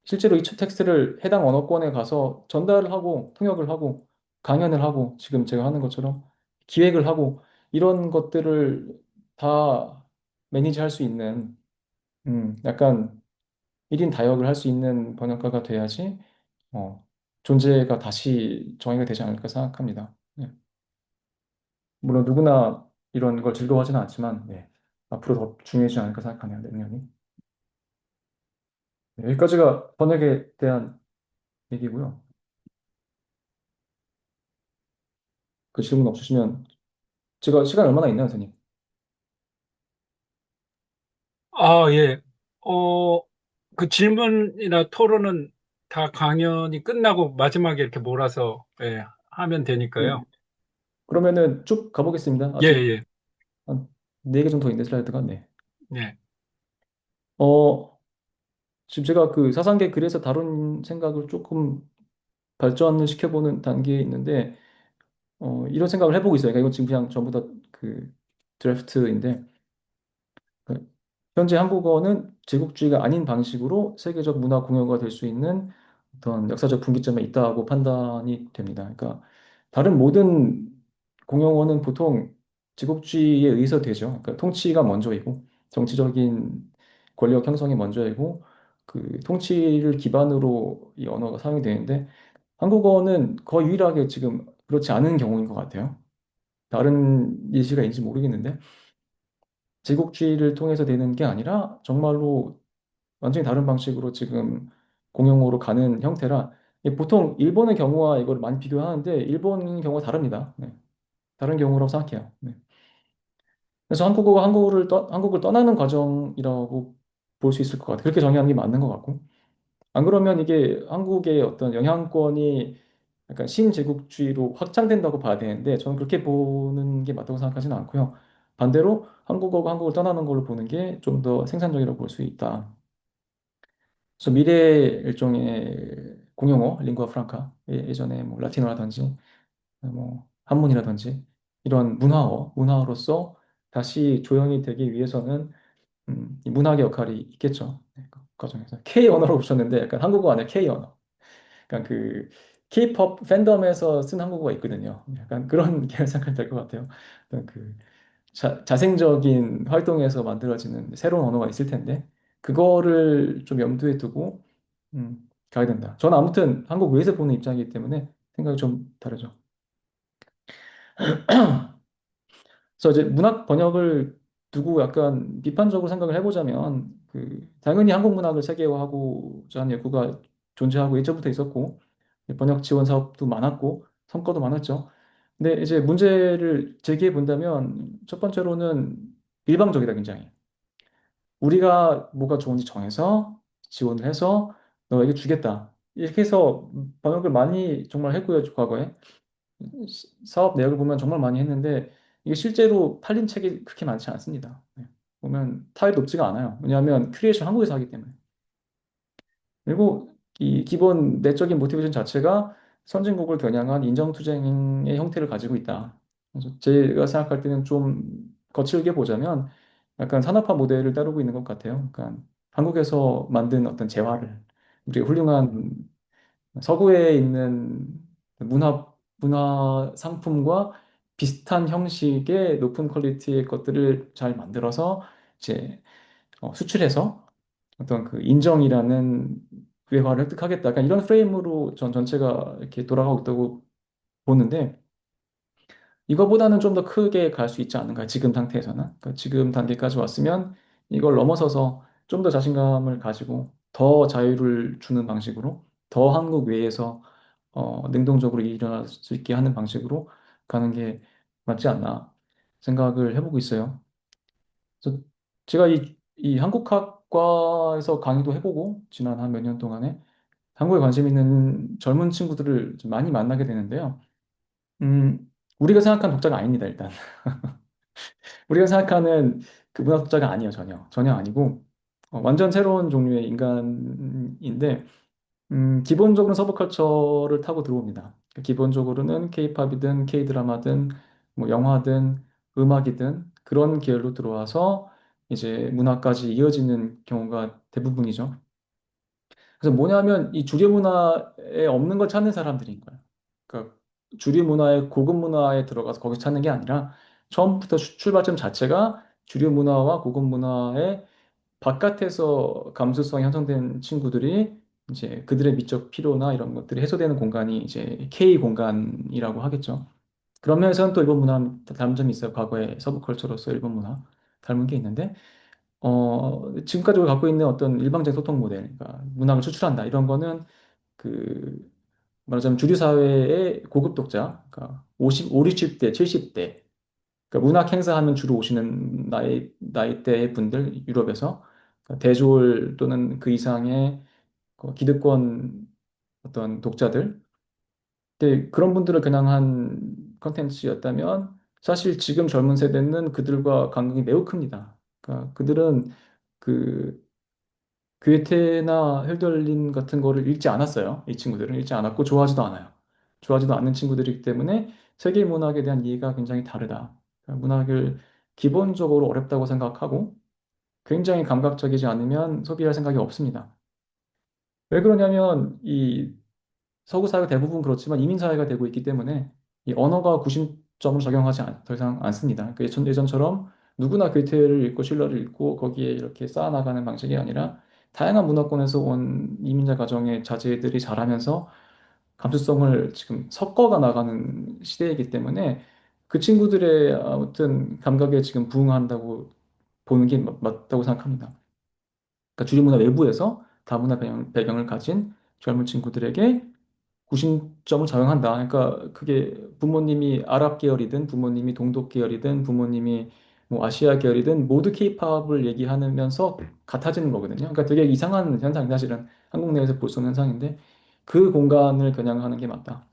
실제로 이 텍스트를 해당 언어권에 가서 전달을 하고 통역을 하고 강연을 하고 지금 제가 하는 것처럼 기획을 하고 이런 것들을 다 매니지할 수 있는 약간 1인 다역을 할 수 있는 번역가가 돼야지 어, 존재가 다시 정의가 되지 않을까 생각합니다. 네. 물론 누구나 이런 걸 즐거워하지는 않지만 네. 앞으로 더 중요해지지 않을까 생각하네요, 내년이. 네, 여기까지가 번역에 대한 얘기고요. 그 질문 없으시면 제가 시간 얼마나 있나요, 선생님? 아, 예. 어, 그 질문이나 토론은 다 강연이 끝나고 마지막에 이렇게 몰아서 예, 하면 네. 되니까요. 그러면은 쭉 가보겠습니다. 예, 아직 예, 한 4개 정도 있는데 슬라이드가. 네. 예. 어, 지금 제가 그 사상계 글에서 다룬 생각을 조금 발전을 시켜보는 단계에 있는데 이런 생각을 해보고 있어요. 그러니까 이건 지금 그냥 전부 다 그 드래프트인데 그 현재 한국어는 제국주의가 아닌 방식으로 세계적 문화 공유가 될 수 있는 어떤 역사적 분기점에 있다고 판단이 됩니다. 그러니까 다른 모든 공용어는 보통 제국주의에 의해서 되죠. 그러니까 통치가 먼저이고 정치적인 권력 형성이 먼저이고 그 통치를 기반으로 이 언어가 사용이 되는데 한국어는 거의 유일하게 지금 그렇지 않은 경우인 것 같아요. 다른 예시가 있는지 모르겠는데 제국주의를 통해서 되는 게 아니라 정말로 완전히 다른 방식으로 지금 공용어로 가는 형태라 보통 일본의 경우와 이걸 많이 비교하는데 일본 경우가 다릅니다. 네. 다른 경우라고 생각해요. 네. 그래서 한국어가 한국을 떠나는 과정이라고 볼 수 있을 것 같아요. 그렇게 정의하는 게 맞는 것 같고. 안 그러면 이게 한국의 어떤 영향권이 약간 신제국주의로 확장된다고 봐야 되는데 저는 그렇게 보는 게 맞다고 생각하지는 않고요. 반대로 한국어가 한국을 떠나는 걸로 보는 게 좀 더 생산적이라고 볼 수 있다. 그래서 미래의 일종의 공용어, 링구아 프랑카, 예전에 뭐 라틴어라든지 뭐 한문이라든지 이런 문화어로서 다시 조형이 되기 위해서는 이 문학의 역할이 있겠죠. 네, 그 과정에서 K 언어로 붙였는데 약간 한국어 아니라 K 언어. 약간 그 K-pop 팬덤에서 쓴 한국어가 있거든요. 약간 그런 계열 생각이 될 것 같아요. 어떤 그 자생적인 활동에서 만들어지는 새로운 언어가 있을 텐데 그거를 좀 염두에 두고 가야 된다. 저는 아무튼 한국 외에서 보는 입장이기 때문에 생각이 좀 다르죠. 그래서 이제 문학 번역을 두고 약간 비판적으로 생각을 해보자면 그 당연히 한국 문학을 세계화하고자 하는 욕구가 존재하고 예전부터 있었고 번역 지원 사업도 많았고 성과도 많았죠. 근데 이제 문제를 제기해 본다면 첫 번째로는 일방적이다 굉장히. 우리가 뭐가 좋은지 정해서 지원을 해서 너에게 주겠다. 이렇게 해서 번역을 많이 정말 했고요, 과거에. 사업 내역을 보면 정말 많이 했는데 이게 실제로 팔린 책이 그렇게 많지 않습니다. 네. 보면 타율 높지가 않아요. 왜냐하면 큐레이션 한국에서 하기 때문에. 그리고 이 기본 내적인 모티베이션 자체가 선진국을 겨냥한 인정투쟁의 형태를 가지고 있다. 그래서 제가 생각할 때는 좀 거칠게 보자면 약간 산업화 모델을 따르고 있는 것 같아요. 그러니까 한국에서 만든 어떤 재화를 우리 훌륭한 서구에 있는 문화 상품과 비슷한 형식의 높은 퀄리티의 것들을 잘 만들어서 이제 수출해서 어떤 그 인정이라는 외화를 획득하겠다. 약간 이런 프레임으로 전 전체가 이렇게 돌아가고 있다고 보는데 이거보다는 좀 더 크게 갈 수 있지 않은가, 지금 상태에서는. 그러니까 지금 단계까지 왔으면 이걸 넘어서서 좀 더 자신감을 가지고 더 자유를 주는 방식으로 더 한국 외에서 능동적으로 일어날 수 있게 하는 방식으로 가는 게 맞지 않나 생각을 해보고 있어요. 그래서 제가 이 한국학과에서 강의도 해보고 지난 한 몇 년 동안에 한국에 관심 있는 젊은 친구들을 좀 많이 만나게 되는데요. 우리가 생각한 독자가 아닙니다, 일단. 우리가 생각하는 그 문학 독자가 아니에요, 전혀. 전혀 아니고, 완전 새로운 종류의 인간인데, 기본적으로는 서브컬처를 타고 들어옵니다. 기본적으로는 케이팝이든 케이드라마든 뭐 영화든 음악이든 그런 계열로 들어와서 이제 문화까지 이어지는 경우가 대부분이죠. 그래서 뭐냐면 이 주류 문화에 없는 걸 찾는 사람들인 거예요. 그러니까 주류 문화의 고급 문화에 들어가서 거기 찾는 게 아니라 처음부터 출발점 자체가 주류 문화와 고급 문화의 바깥에서 감수성이 형성된 친구들이 이제 그들의 미적 필요나 이런 것들이 해소되는 공간이 이제 K 공간이라고 하겠죠. 그런 면에서는 또 일본 문화는 닮은 점이 있어요. 과거의 서브컬처로서 일본 문화 닮은 게 있는데 지금까지 우리가 갖고 있는 어떤 일방적 소통 모델, 그러니까 문학을 추출한다 이런 거는 그 말하자면 주류 사회의 고급 독자, 그러니까 5, 60대, 70대, 그러니까 문학 행사하면 주로 오시는 나이대의 분들 유럽에서 그러니까 대졸 또는 그 이상의 그 기득권 어떤 독자들, 근데 그런 분들을 그냥 한 컨텐츠였다면 사실 지금 젊은 세대는 그들과 간극이 매우 큽니다. 그러니까 그들은 그 괴테나 헬덜린 같은 거를 읽지 않았어요. 이 친구들은 읽지 않았고 좋아하지도 않아요. 좋아하지도 않는 친구들이기 때문에 세계 문학에 대한 이해가 굉장히 다르다. 그러니까 문학을 기본적으로 어렵다고 생각하고 굉장히 감각적이지 않으면 소비할 생각이 없습니다. 왜 그러냐면 이 서구 사회가 대부분 그렇지만 이민 사회가 되고 있기 때문에 이 언어가 구심점을 적용하지 더 이상 않습니다. 그 예전처럼 누구나 괴테를 읽고 실러를 읽고 거기에 이렇게 쌓아나가는 방식이 아니라 다양한 문화권에서 온 이민자 가정의 자제들이 자라면서 감수성을 지금 섞어가 나가는 시대이기 때문에 그 친구들의 아무튼 감각에 지금 부응한다고 보는 게 맞다고 생각합니다. 그러니까 주류 문화 외부에서 다문화 배경을 가진 젊은 친구들에게 구심점을 작용한다. 그러니까 그게 부모님이 아랍 계열이든 부모님이 동독 계열이든 부모님이 뭐 아시아 계열이든 모두 케이팝을 얘기하면서 같아지는 거거든요. 그러니까 되게 이상한 현상이 사실은 한국 내에서 볼 수 없는 현상인데 그 공간을 겨냥하는 게 맞다.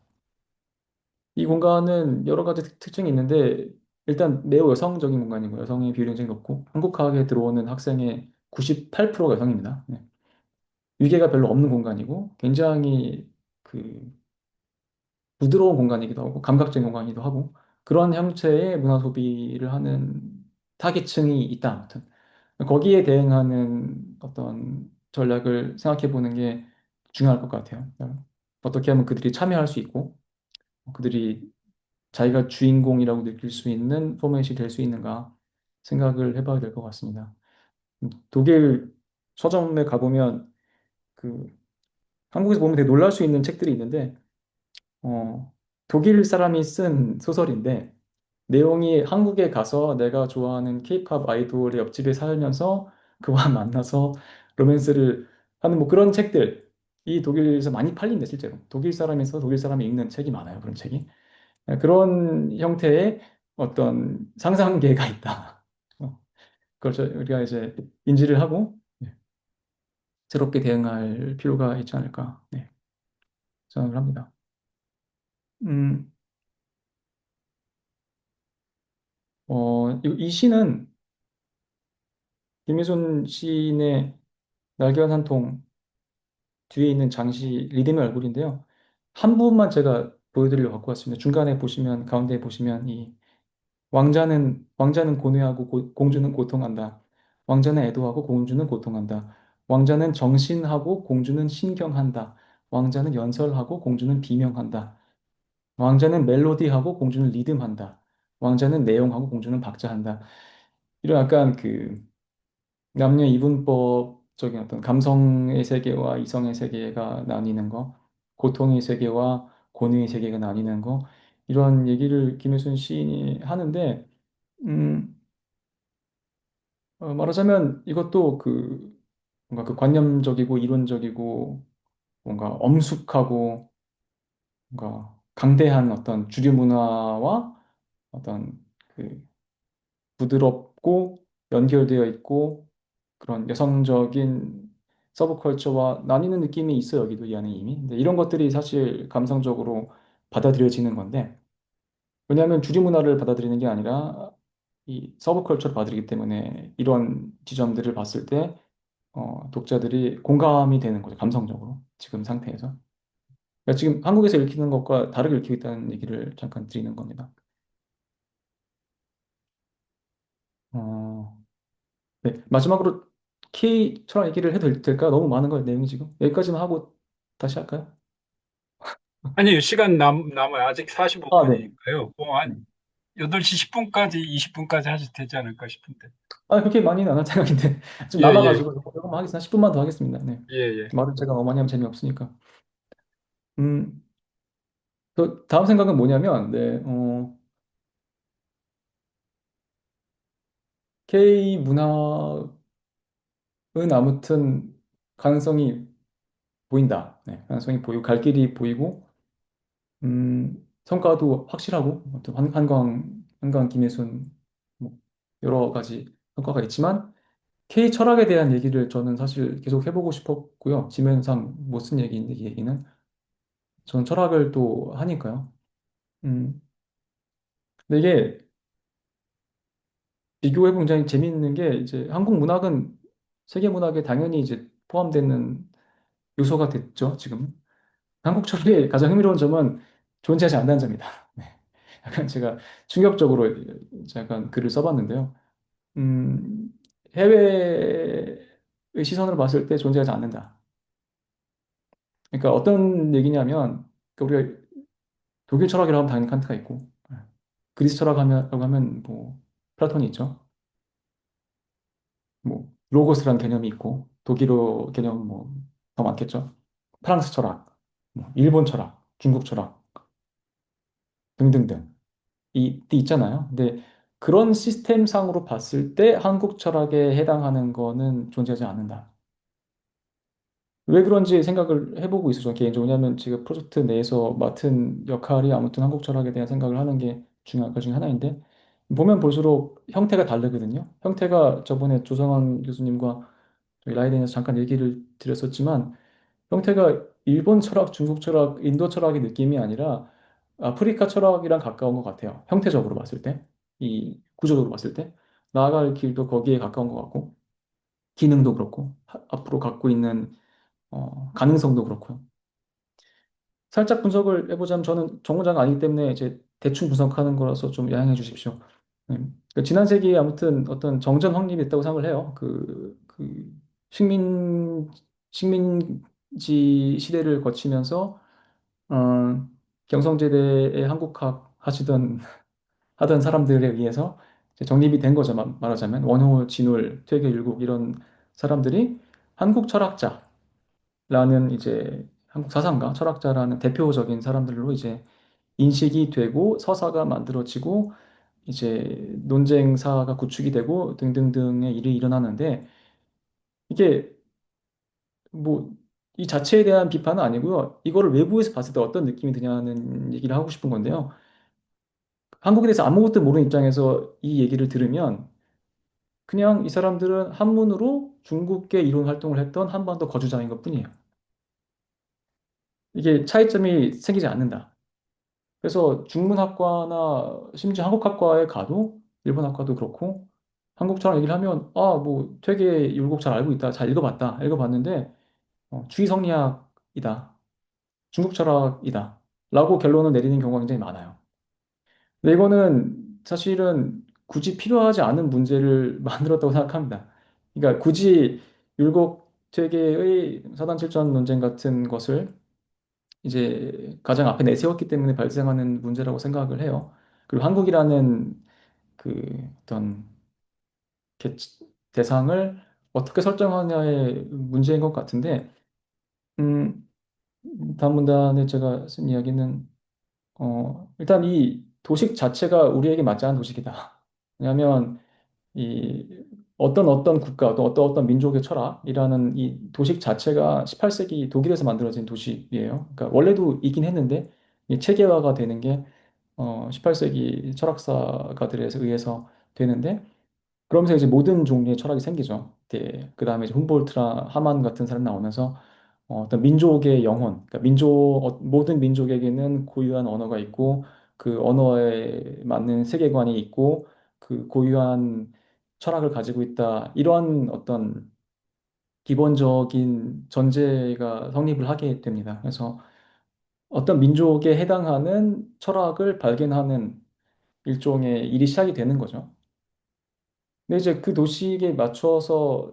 이 공간은 여러 가지 특징이 있는데 일단 매우 여성적인 공간이고 여성의 비율이 굉장히 높고 한국학에 들어오는 학생의 98%가 여성입니다. 네. 위계가 별로 없는 공간이고 굉장히 그 부드러운 공간이기도 하고 감각적인 공간이기도 하고 그런 형태의 문화 소비를 하는 타깃층이 있다. 아무튼 거기에 대응하는 어떤 전략을 생각해 보는 게 중요할 것 같아요. 어떻게 하면 그들이 참여할 수 있고 그들이 자기가 주인공이라고 느낄 수 있는 포맷이 될 수 있는가 생각을 해봐야 될 것 같습니다. 독일 서점에 가보면 그 한국에서 보면 되게 놀랄 수 있는 책들이 있는데 독일 사람이 쓴 소설인데 내용이 한국에 가서 내가 좋아하는 케이팝 아이돌의 옆집에 살면서 그와 만나서 로맨스를 하는 뭐 그런 책들 이 독일에서 많이 팔린다 실제로 독일 사람에서 독일 사람이 읽는 책이 많아요 그런 책이 그런 형태의 어떤 상상계가 있다 그걸 우리가 이제 인지를 하고 새롭게 대응할 필요가 있지 않을까, 네, 생각을 합니다. 음, 이 시는 김희순 시인의 날개와 한 통 뒤에 있는 장시 리듬의 얼굴인데요. 한 부분만 제가 보여드리려고 갖고 왔습니다. 중간에 보시면, 가운데 보시면 왕자는 고뇌하고 공주는 고통한다. 왕자는 애도하고 공주는 고통한다. 왕자는 정신하고 공주는 신경한다. 왕자는 연설하고 공주는 비명한다. 왕자는 멜로디하고 공주는 리듬한다. 왕자는 내용하고 공주는 박자한다. 이런 약간 그 남녀 이분법적인 어떤 감성의 세계와 이성의 세계가 나뉘는 거, 고통의 세계와 고뇌의 세계가 나뉘는 거, 이런 얘기를 김혜순 시인이 하는데, 음, 말하자면 이것도 그 뭔가 그 관념적이고 이론적이고 뭔가 엄숙하고 뭔가 강대한 어떤 주류 문화와 어떤 그 부드럽고 연결되어 있고 그런 여성적인 서브컬처와 나뉘는 느낌이 있어 여기도 이 안에 이미. 근데 이런 것들이 사실 감성적으로 받아들여지는 건데 왜냐하면 주류 문화를 받아들이는 게 아니라 이 서브컬처를 받아들이기 때문에 이런 지점들을 봤을 때 독자들이 공감이 되는 거죠. 감성적으로 지금 상태에서. 그러니까 지금 한국에서 읽히는 것과 다르게 읽히고 있다는 얘기를 잠깐 드리는 겁니다. 어, 네, 마지막으로 K처럼 얘기를 해도 될까요? 너무 많은 거예요, 내용이 지금. 여기까지만 하고 다시 할까요? 아니요, 시간 남아요. 아직 아, 네. 45분이니까요. 뭐, 한 8시 10분까지, 20분까지 하셔도 되지 않을까 싶은데. 아, 그렇게 많이는 안 할 생각인데 좀 예, 예, 남아가지고 이거만 하겠습니다. 10분만 더 하겠습니다. 네. 예, 예. 말을 제가 너무 많이 하면 재미없으니까. 음, 또 다음 생각은 뭐냐면, 네, K 문화는 아무튼 가능성이 보인다. 네, 가능성이 보이고 갈 길이 보이고 성과도 확실하고 어떤 한강 김혜순 뭐 여러 가지 성과가 있지만 K 철학에 대한 얘기를 저는 사실 계속 해보고 싶었고요. 지면상 못 쓴 얘기인데 이 얘기는 저는 철학을 또 하니까요. 음, 근데 이게 비교해보면 굉장히 재미있는 게 이제 한국 문학은 세계 문학에 당연히 이제 포함되는 요소가 됐죠, 지금. 한국 철학의 가장 흥미로운 점은 존재하지 않는다는 점이다. 네. 약간 제가 충격적으로 약간 글을 써봤는데요. 음, 해외의 시선으로 봤을 때 존재하지 않는다. 그러니까 어떤 얘기냐면, 그러니까 우리가 독일 철학이라고 하면 당연히 칸트가 있고, 그리스 철학이라고 하면 뭐, 플라톤이 있죠. 뭐, 로고스라는 개념이 있고, 독일어 개념은 뭐, 더 많겠죠. 프랑스 철학, 뭐, 일본 철학, 중국 철학 등등등. 있잖아요. 근데 그런 시스템상으로 봤을 때 한국 철학에 해당하는 거는 존재하지 않는다. 왜 그런지 생각을 해보고 있어요, 저는 개인적으로. 왜냐하면 지금 프로젝트 내에서 맡은 역할이 아무튼 한국 철학에 대한 생각을 하는 게 중요한 것 중에 하나인데, 보면 볼수록 형태가 다르거든요. 형태가 저번에 조성환 교수님과 저희 라이덴에서 잠깐 얘기를 드렸었지만, 형태가 일본 철학, 중국 철학, 인도 철학의 느낌이 아니라 아프리카 철학이랑 가까운 것 같아요. 형태적으로 봤을 때, 이 구조적으로 봤을 때. 나아갈 길도 거기에 가까운 것 같고, 기능도 그렇고, 앞으로 갖고 있는 가능성도 그렇고요. 살짝 분석을 해보자면 저는 전공자가 아니기 때문에 이제 대충 분석하는 거라서 좀 양해해 주십시오. 네. 그 지난 세기에 아무튼 어떤 정전 확립이 있다고 생각을 해요. 식민지 시대를 거치면서 어, 경성제대의 한국학 하던 사람들에 의해서 이제 정립이 된 거죠. 말하자면 원호, 진울, 퇴계, 율곡 이런 사람들이 한국 철학자라는 이제 한국 사상가, 철학자라는 대표적인 사람들로 이제 인식이 되고 서사가 만들어지고 이제 논쟁사가 구축이 되고 등등등의 일이 일어나는데 이게 뭐 이 자체에 대한 비판은 아니고요. 이거를 외부에서 봤을 때 어떤 느낌이 드냐는 얘기를 하고 싶은 건데요. 한국에 대해서 아무것도 모르는 입장에서 이 얘기를 들으면 그냥 이 사람들은 한문으로 중국계 이론 활동을 했던 한반도 거주자인 것뿐이에요. 이게 차이점이 생기지 않는다. 그래서 중문학과나 심지어 한국학과에 가도 일본학과도 그렇고 한국처럼 얘기를 하면 아, 뭐 되게 율곡 잘 알고 있다. 잘 읽어봤다. 읽어봤는데 주의성리학이다. 중국 철학이다. 라고 결론을 내리는 경우가 굉장히 많아요. 근데 이거는 사실은 굳이 필요하지 않은 문제를 만들었다고 생각합니다. 그러니까 굳이 율곡 퇴계의 사단칠전 논쟁 같은 것을 이제 가장 앞에 내세웠기 때문에 발생하는 문제라고 생각을 해요. 그리고 한국이라는 그 어떤 개- 대상을 어떻게 설정하냐의 문제인 것 같은데, 음, 다음 문단에 제가 쓴 이야기는, 일단 이 도식 자체가 우리에게 맞지 않은 도식이다. 왜냐하면 이 어떤 국가, 또 어떤 민족의 철학이라는 이 도식 자체가 18세기 독일에서 만들어진 도식이에요. 그러니까 원래도 있긴 했는데 이 체계화가 되는 게 18세기 철학사가들에 의해서 되는데 그러면서 이제 모든 종류의 철학이 생기죠. 네. 그 다음에 이제 훔볼트나 하만 같은 사람 나오면서 어떤 민족의 영혼, 그러니까 모든 민족에게는 고유한 언어가 있고 그 언어에 맞는 세계관이 있고 그 고유한 철학을 가지고 있다. 이런 어떤 기본적인 전제가 성립을 하게 됩니다. 그래서 어떤 민족에 해당하는 철학을 발견하는 일종의 일이 시작이 되는 거죠. 근데 이제 그 도식에 맞춰서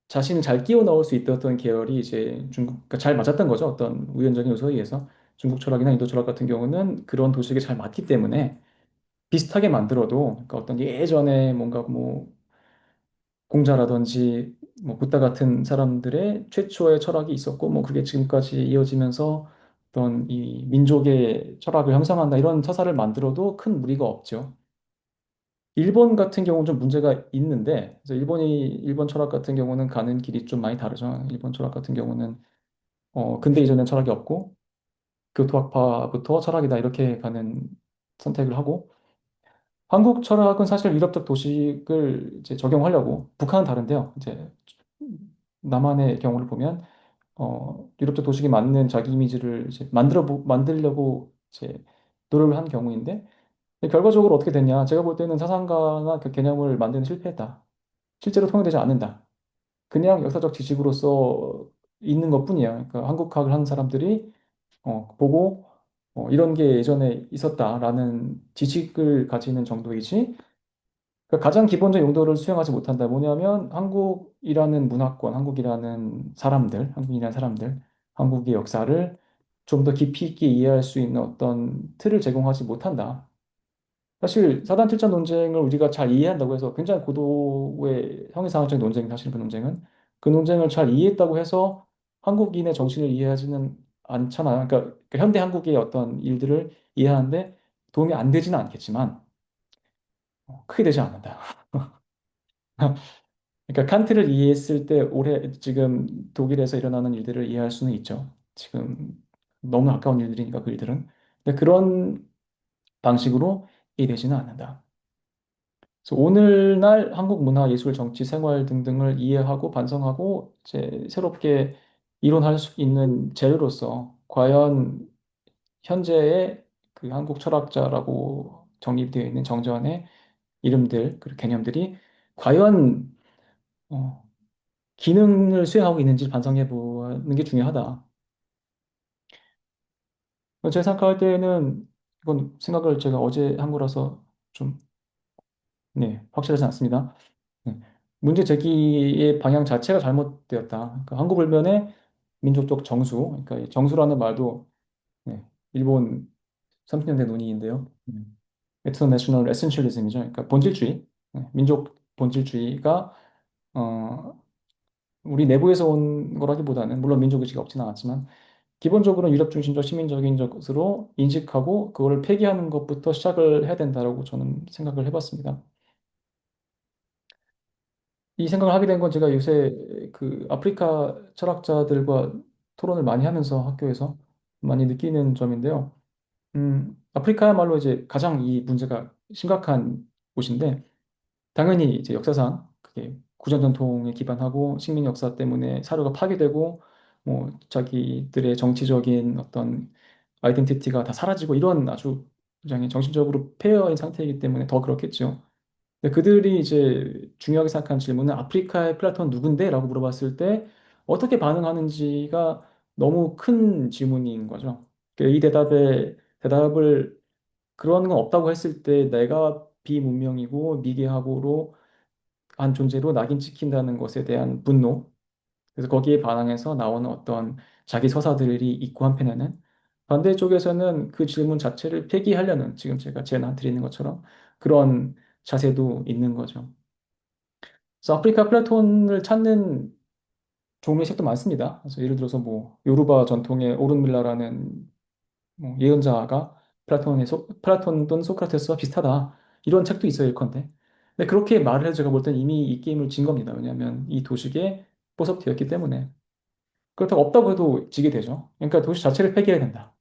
자신을 잘 끼워 넣을 수 있었던 계열이 이제 그러니까 잘 맞았던 거죠. 어떤 우연적인 요소에 의해서. 중국 철학이나 인도 철학 같은 경우는 그런 도식에 잘 맞기 때문에 비슷하게 만들어도 그러니까 어떤 예전에 뭔가 뭐 공자라든지 뭐 붓다 같은 사람들의 최초의 철학이 있었고 뭐 그게 지금까지 이어지면서 어떤 이 민족의 철학을 형성한다 이런 서사를 만들어도 큰 무리가 없죠. 일본 같은 경우는 좀 문제가 있는데, 그래서 일본 철학 같은 경우는 가는 길이 좀 많이 다르죠. 일본 철학 같은 경우는, 근대 이전엔 철학이 없고, 교토학파부터 철학이다, 이렇게 가는 선택을 하고, 한국 철학은 사실 유럽적 도식을 이제 적용하려고, 북한은 다른데요. 이제, 남한의 경우를 보면, 유럽적 도식에 맞는 자기 이미지를 이제 만들려고 이제 노력을 한 경우인데, 근데 결과적으로 어떻게 됐냐? 제가 볼 때는 사상가나 그 개념을 만드는 실패했다. 실제로 통용되지 않는다. 그냥 역사적 지식으로서 있는 것뿐이야. 그러니까 한국학을 하는 사람들이 보고 이런 게 예전에 있었다라는 지식을 가지는 정도이지. 그러니까 가장 기본적 용도를 수행하지 못한다. 뭐냐면 한국이라는 문화권, 한국이라는 사람들, 한국의 역사를 좀 더 깊이 있게 이해할 수 있는 어떤 틀을 제공하지 못한다. 사실 사단 틀전 논쟁을 우리가 잘 이해한다고 해서 굉장히 고도의 형이상학적 논쟁이 사실 그 논쟁을 잘 이해했다고 해서 한국인의 정신을 이해하지는 않잖아요. 그러니까 그 현대 한국의 어떤 일들을 이해하는데 도움이 안 되지는 않겠지만 크게 되지 않는다. 그러니까 칸트를 이해했을 때 올해 지금 독일에서 일어나는 일들을 이해할 수는 있죠. 지금 너무 가까운 일들이니까 그 일들은. 근데 그런 방식으로 이해되지는 않는다. 그래서 오늘날 한국 문화, 예술, 정치, 생활 등등을 이해하고 반성하고 이제 새롭게 이론할 수 있는 재료로서 과연 현재의 그 한국 철학자라고 정립되어 있는 정전의 이름들, 그리고 개념들이 과연 어, 기능을 수행하고 있는지 반성해 보는 게 중요하다. 제 생각할 때는 이건 생각을 제가 어제 한 거라서 좀 네, 확실하지 않습니다. 네. 문제 제기의 방향 자체가 잘못되었다. 그러니까 한국 불변의 민족적 정수, 그러니까 이 정수라는 말도 네, 일본 30년대 논의인데요. 에트노내셔널 에센셜리즘이죠. 그러니까 본질주의, 민족 본질주의가 우리 내부에서 온 거라기보다는 물론 민족 의식이 없지는 않았지만 기본적으로 유럽 중심적 시민적인 것으로 인식하고 그거를 폐기하는 것부터 시작을 해야 된다라고 저는 생각을 해봤습니다. 이 생각을 하게 된 건 제가 요새 그 아프리카 철학자들과 토론을 많이 하면서 학교에서 많이 느끼는 점인데요. 아프리카야말로 이제 가장 이 문제가 심각한 곳인데, 당연히 이제 역사상 그게 구전 전통에 기반하고 식민 역사 때문에 사료가 파괴되고 뭐 자기들의 정치적인 어떤 아이덴티티가 다 사라지고 이런 아주 굉장히 정신적으로 폐허인 상태이기 때문에 더 그렇겠죠. 근데 그들이 이제 중요하게 생각한 질문은 아프리카의 플라톤 누군데? 라고 물어봤을 때 어떻게 반응하는지가 너무 큰 질문인 거죠. 이 대답을 그런 건 없다고 했을 때 내가 비문명이고 미개하고로 한 존재로 낙인 찍힌다는 것에 대한 분노. 그래서 거기에 반항해서 나오는 어떤 자기 서사들이 있고 한편에는 반대쪽에서는 그 질문 자체를 폐기하려는 지금 제가 제안 드리는 것처럼 그런 자세도 있는 거죠. 그래서 아프리카 플라톤을 찾는 종류의 책도 많습니다. 그래서 예를 들어서 뭐 요르바 전통의 오룬밀라라는 뭐 예언자가 플라톤 또는 소크라테스와 비슷하다. 이런 책도 있어요, 일컨대. 근데 그렇게 말을 해서 제가 볼 땐 이미 이 게임을 진 겁니다. 왜냐하면 이 도식에 포섭되었기 때문에. 그렇다고 없다고 해도 지게 되죠. 그러니까 도시 자체를 폐기해야 된다.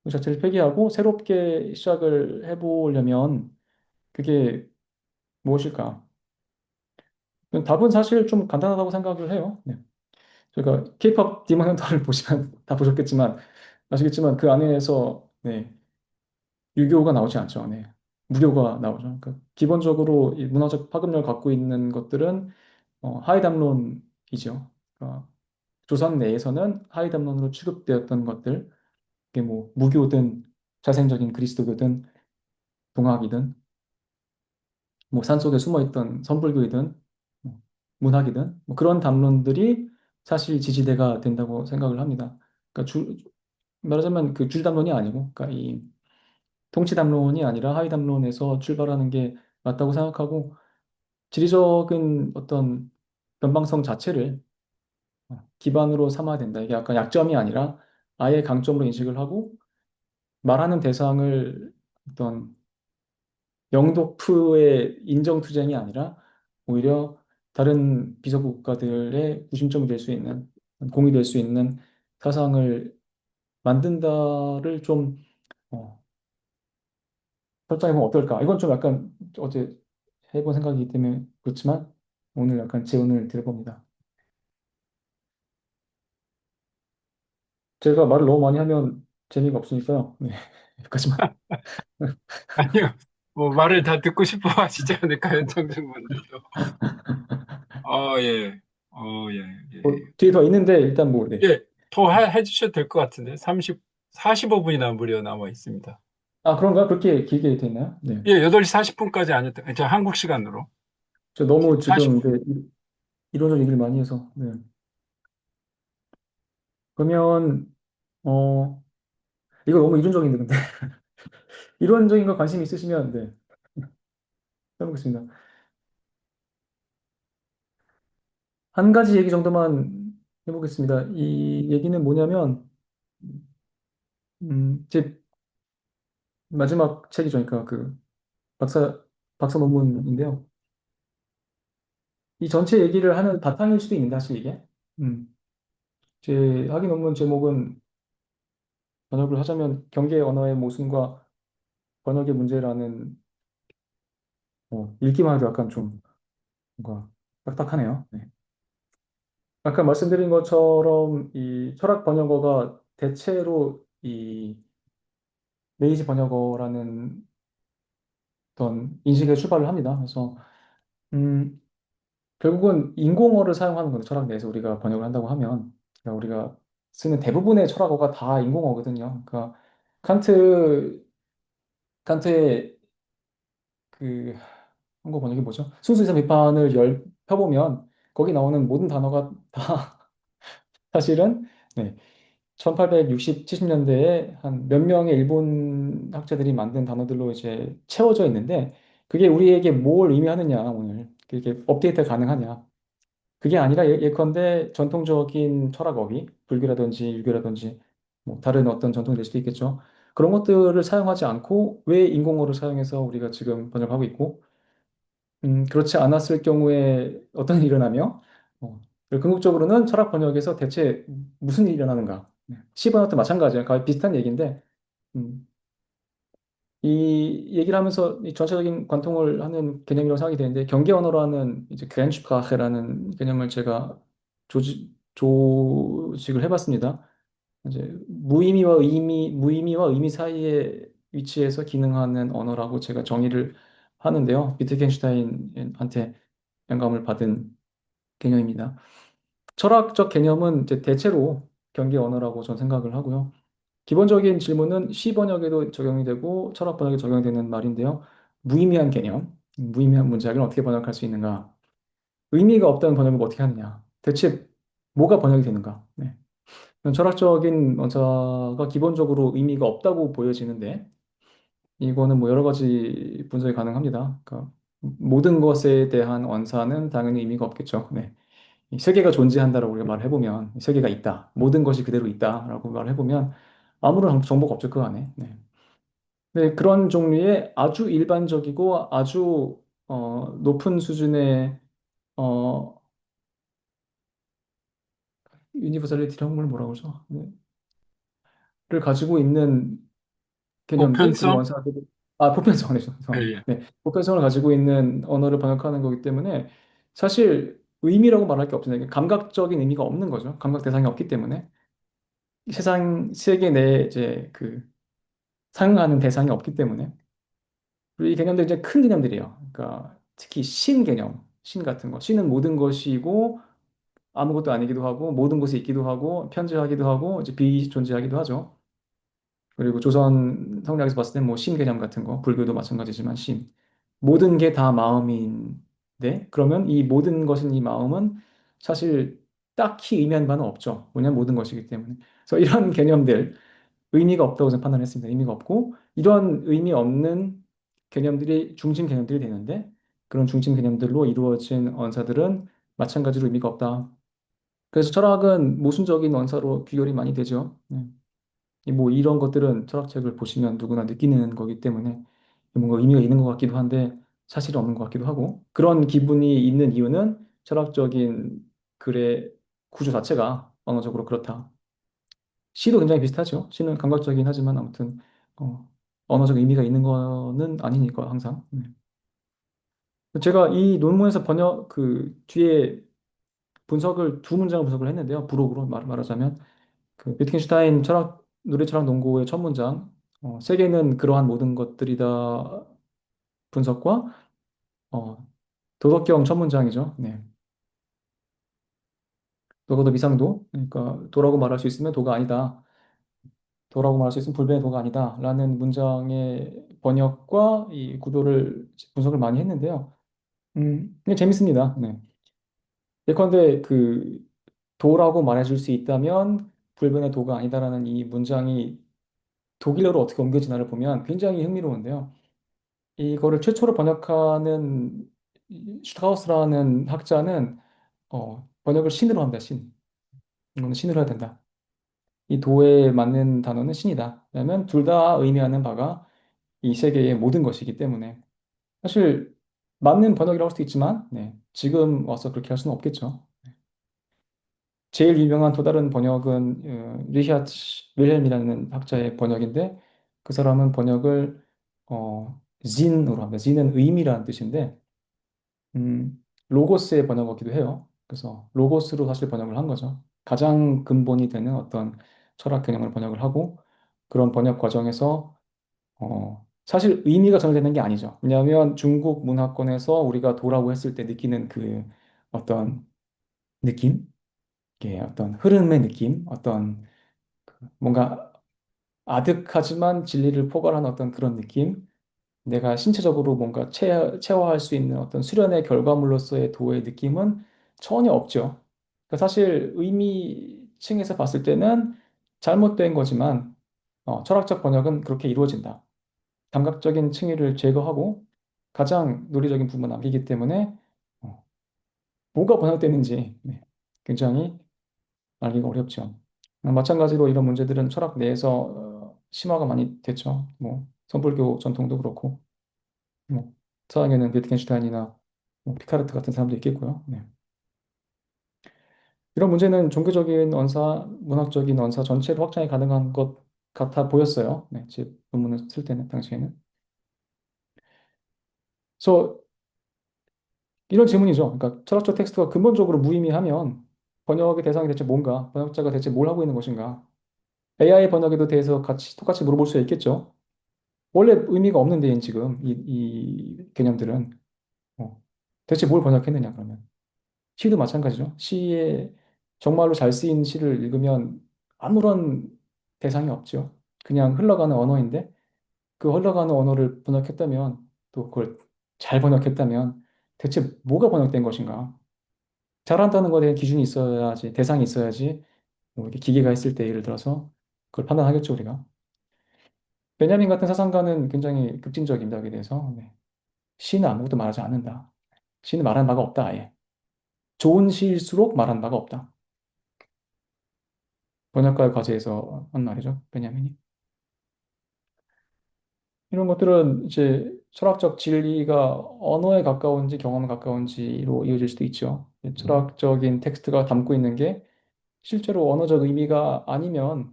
도시 자체를 폐기하고 새롭게 시작을 해보려면 그게 무엇일까? 답은 사실 좀 간단하다고 생각을 해요. 네. 저희가 K-pop 디먼 헌터를 보시면 다 보셨겠지만 아시겠지만 그 안에서 네, 유교가 나오지 않죠. 네. 무교가 나오죠. 그러니까 기본적으로 이 문화적 파급력을 갖고 있는 것들은 하이담론이죠. 그러니까 조선 내에서는 하이담론으로 취급되었던 것들, 이게 뭐 무교든 자생적인 그리스도교든 동학이든 뭐 산속에 숨어있던 선불교이든 뭐 문학이든 뭐 그런 담론들이 사실 지지대가 된다고 생각을 합니다. 그러니까 말하자면 그 줄담론이 아니고, 그러니까 이 통치 담론이 아니라 하위 담론에서 출발하는 게 맞다고 생각하고 지리적인 어떤 변방성 자체를 기반으로 삼아야 된다. 이게 약간 약점이 아니라 아예 강점으로 인식을 하고 말하는 대상을 어떤 영도프의 인정투쟁이 아니라 오히려 다른 비서구 국가들의 구심점이 될 수 있는 공이 될 수 있는 사상을 만든다를 좀 어, 설정해보면 어떨까? 이건 좀 약간 어제 해본 생각이기 때문에 그렇지만 오늘 약간 제언을 드려봅니다. 제가 말을 너무 많이 하면 재미가 없으니까요. 네, 여기까지만. 아니요. 뭐 말을 다 듣고 싶어 하시지 않을까요, 청중분들도. 예. 예, 예. 뒤에 더 있는데 일단 뭐 네. 예, 더 해주셔도 될 것 같은데. 45분이나 무려 남아 있습니다. 아 그런가? 그렇게 길게 돼 있나요? 네. 예, 8시 40분까지 아니었다. 저 한국 시간으로. 저 너무 지금 지금 45분. 네, 이론적 얘기를 많이 해서 네. 그러면 어 이거 너무 이론적인데 근데 이론적인 거 관심 있으시면 네 해보겠습니다. 한 가지 얘기 정도만 해보겠습니다. 이 얘기는 뭐냐면 제 마지막 책이죠. 그러니까 그 박사 논문인데요. 이 전체 얘기를 하는 바탕일 수도 있는데 사실 이게 음, 제 학위 논문 제목은 번역을 하자면 경계 언어의 모순과 번역의 문제라는 읽기만 해도 약간 좀 뭔가 딱딱하네요. 네. 아까 말씀드린 것처럼 이 철학 번역어가 대체로 이 메이지 번역어라는 어떤 인식에 출발을 합니다. 그래서 음, 결국은 인공어를 사용하는 건데 철학 내에서 우리가 번역을 한다고 하면 그러니까 우리가 쓰는 대부분의 철학어가 다 인공어거든요. 그러니까 칸트 칸트의 그 한국 번역이 뭐죠? 순수이성 비판을 펴보면 거기 나오는 모든 단어가 다 사실은 네, 1860, 70년대에 한 몇 명의 일본 학자들이 만든 단어들로 이제 채워져 있는데 그게 우리에게 뭘 의미하느냐 오늘 그게 업데이트 가능하냐 그게 아니라 예컨대 전통적인 철학 어휘 불교라든지 유교라든지 뭐 다른 어떤 전통이 될 수도 있겠죠. 그런 것들을 사용하지 않고 왜 인공어를 사용해서 우리가 지금 번역하고 있고 그렇지 않았을 경우에 어떤 일이 일어나며, 궁극적으로는 철학 번역에서 대체 무슨 일이 일어나는가. 시번역도 마찬가지예요. 거의 비슷한 얘기인데, 음, 이 얘기를 하면서 이 전체적인 관통을 하는 개념이라고 생각이 되는데 경계 언어라는 이제 그랜슈프라헤라는 개념을 제가 조직을 해봤습니다. 이제 무의미와 의미 사이에 위치해서 기능하는 언어라고 제가 정의를 하는데요. 비트겐슈타인한테 영감을 받은 개념입니다. 철학적 개념은 이제 대체로 경계 언어라고 저는 생각을 하고요. 기본적인 질문은 시 번역에도 적용이 되고 철학 번역에 적용이 되는 말인데요. 무의미한 개념, 무의미한 문장을 어떻게 번역할 수 있는가? 의미가 없다는 번역을 어떻게 하느냐? 대체 뭐가 번역이 되는가? 네. 철학적인 원사가 기본적으로 의미가 없다고 보여지는데 이거는 뭐 여러 가지 분석이 가능합니다. 그러니까 모든 것에 대한 원사는 당연히 의미가 없겠죠. 네. 이 세계가 존재한다라고 우리가 말을 해보면 이 세계가 있다. 모든 것이 그대로 있다라고 말을 해보면 아무런 정보가 없죠, 그 안에. 네. 네, 그런 종류의 아주 일반적이고 아주 높은 수준의 어, 유니버설리티라는 걸 뭐라고 그러죠? 네. 를 가지고 있는 개념들 그리고 보편성? 원사들이 보편성이죠. 예, 죄송합니다. 예. 네, 보편성을 가지고 있는 언어를 번역하는 거기 때문에 사실 의미라고 말할 게 없잖아요. 감각적인 의미가 없는 거죠. 감각 대상이 없기 때문에 세상 세계 내에 이제 그 상응하는 대상이 없기 때문에 그리고 이 개념들 이제 큰 개념들이에요. 그러니까 특히 신 개념, 신 같은 거. 신은 모든 것이고 아무것도 아니기도 하고 모든 것이 있기도 하고 편재하기도 하고 이제 비존재하기도 하죠. 그리고 조선 성리학에서 봤을 때 뭐 신 개념 같은 거, 불교도 마찬가지지만 신. 모든 게 다 마음인데 그러면 이 모든 것은 이 마음은 사실 딱히 의미하는 바는 없죠. 왜냐하면 모든 것이기 때문에. 그래서 이런 개념들 의미가 없다고 저는 판단했습니다. 의미가 없고 이런 의미 없는 개념들이 중심 개념들이 되는데 그런 중심 개념들로 이루어진 언사들은 마찬가지로 의미가 없다. 그래서 철학은 모순적인 언사로 귀결이 많이 되죠. 네. 뭐 이런 것들은 철학책을 보시면 누구나 느끼는 거기 때문에 뭔가 의미가 있는 것 같기도 한데 사실은 없는 것 같기도 하고 그런 기분이 있는 이유는 철학적인 글의 구조 자체가 언어적으로 그렇다. 시도 굉장히 비슷하죠. 시는 감각적이긴 하지만 아무튼 어, 언어적 의미가 있는 거는 아니니까 항상. 네. 제가 이 논문에서 번역 그 뒤에 분석을 두 문장을 분석을 했는데요. 부록으로 말하자면 그 위트겐슈타인 철학 누리 철학 논고의 첫 문장 세계는 그러한 모든 것들이다 분석과 어, 도덕경 첫 문장이죠. 네. 도가 미상도 그러니까 도라고 말할 수 있으면 도가 아니다. 도라고 말할 수 있으면 불변의 도가 아니다. 라는 문장의 번역과 이 구도를 분석을 많이 했는데요. 그냥 재밌습니다. 네. 예컨대 그 도라고 말해줄 수 있다면 불변의 도가 아니다라는 이 문장이 독일어로 어떻게 옮겨지나를 보면 굉장히 흥미로운데요. 이거를 최초로 번역하는 슈트라우스라는 학자는 번역을 신으로 합니다. 신. 이거는 신으로 해야 된다. 이 도에 맞는 단어는 신이다. 왜냐하면 둘 다 의미하는 바가 이 세계의 모든 것이기 때문에 사실 맞는 번역이라고 할 수도 있지만 네, 지금 와서 그렇게 할 수는 없겠죠. 제일 유명한 또 다른 번역은 리히아트 윌헬미라는 학자의 번역인데 그 사람은 번역을 진으로 합니다. 진은 의미라는 뜻인데 로고스의 번역어기도 해요. 그래서 로고스로 사실 번역을 한 거죠. 가장 근본이 되는 어떤 철학 개념을 번역을 하고 그런 번역 과정에서 사실 의미가 정해되는 게 아니죠. 왜냐하면 중국 문화권에서 우리가 도라고 했을 때 느끼는 그 어떤 느낌, 이게 어떤 흐름의 느낌, 어떤 뭔가 아득하지만 진리를 포괄하는 어떤 그런 느낌, 내가 신체적으로 뭔가 체화할 수 있는 어떤 수련의 결과물로서의 도의 느낌은 전혀 없죠. 그러니까 사실 의미층에서 봤을 때는 잘못된 거지만 철학적 번역은 그렇게 이루어진다. 감각적인 층위를 제거하고 가장 논리적인 부분만 남기기 때문에 어, 뭐가 번역되는지 네, 굉장히 알기가 어렵죠. 마찬가지로 이런 문제들은 철학 내에서 심화가 많이 됐죠. 뭐 선불교 전통도 그렇고 뭐 서양에는 비트겐슈타인이나 뭐 피카르트 같은 사람도 있겠고요. 네. 이런 문제는 종교적인 언사, 문학적인 언사 전체로 확장이 가능한 것 같아 보였어요. 네, 제 논문을 쓸 때는 당시에는. 그래서 이런 질문이죠. 그러니까 철학적 텍스트가 근본적으로 무의미하면 번역의 대상이 대체 뭔가? 번역자가 대체 뭘 하고 있는 것인가? AI 번역에도 대해서 같이 똑같이 물어볼 수 있겠죠. 원래 의미가 없는데 지금 이 개념들은 대체 뭘 번역했느냐 그러면 시도 마찬가지죠. 시에 정말로 잘 쓰인 시를 읽으면 아무런 대상이 없죠. 그냥 흘러가는 언어인데 그 흘러가는 언어를 번역했다면 또 그걸 잘 번역했다면 대체 뭐가 번역된 것인가? 잘한다는 것에 대한 기준이 있어야지 대상이 있어야지 뭐 이렇게 기계가 했을 때 예를 들어서 그걸 판단하겠죠 우리가. 베냐민 같은 사상가는 굉장히 급진적입니다 여기에 대해서. 네. 시는 아무것도 말하지 않는다. 시는 말하는 바가 없다 아예. 좋은 시일수록 말하는 바가 없다. 번역가의 과제에서 한 말이죠 베냐민이. 이런 것들은 이제 철학적 진리가 언어에 가까운지 경험에 가까운지로 이어질 수도 있죠. 철학적인 텍스트가 담고 있는 게 실제로 언어적 의미가 아니면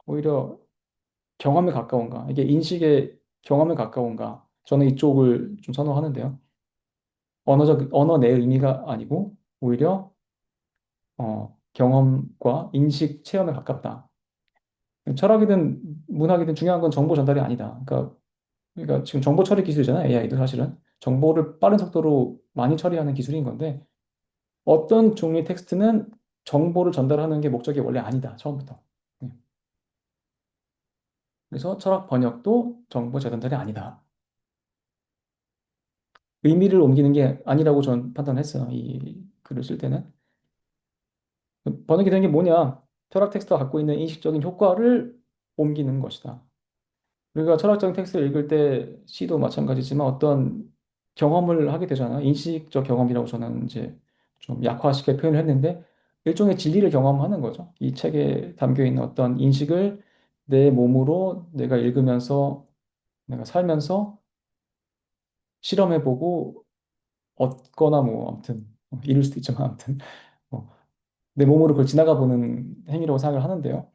오히려 경험에 가까운가, 이게 인식의 경험에 가까운가, 저는 이쪽을 좀 선호하는데요. 언어 내 의미가 아니고 오히려 경험과 인식 체험에 가깝다. 철학이든 문학이든 중요한 건 정보 전달이 아니다. 그러니까 지금 정보 처리 기술이잖아요. AI도 사실은 정보를 빠른 속도로 많이 처리하는 기술인 건데 어떤 종류의 텍스트는 정보를 전달하는 게 목적이 원래 아니다. 처음부터. 네. 그래서 철학 번역도 정보 재전달이 아니다. 의미를 옮기는 게 아니라고 전 판단했어요. 이 글을 쓸 때는. 번역이 되는 게 뭐냐? 철학 텍스트가 갖고 있는 인식적인 효과를 옮기는 것이다. 우리가 철학적인 텍스트를 읽을 때 시도 마찬가지지만 어떤 경험을 하게 되잖아요. 인식적 경험이라고 저는 이제 좀 약화시켜 표현을 했는데 일종의 진리를 경험하는 거죠. 이 책에 담겨 있는 어떤 인식을 내 몸으로 내가 읽으면서 내가 살면서 실험해보고 얻거나 뭐 아무튼 이룰 수도 있지만 아무튼 어, 내 몸으로 그걸 지나가 보는 행위라고 생각을 하는데요.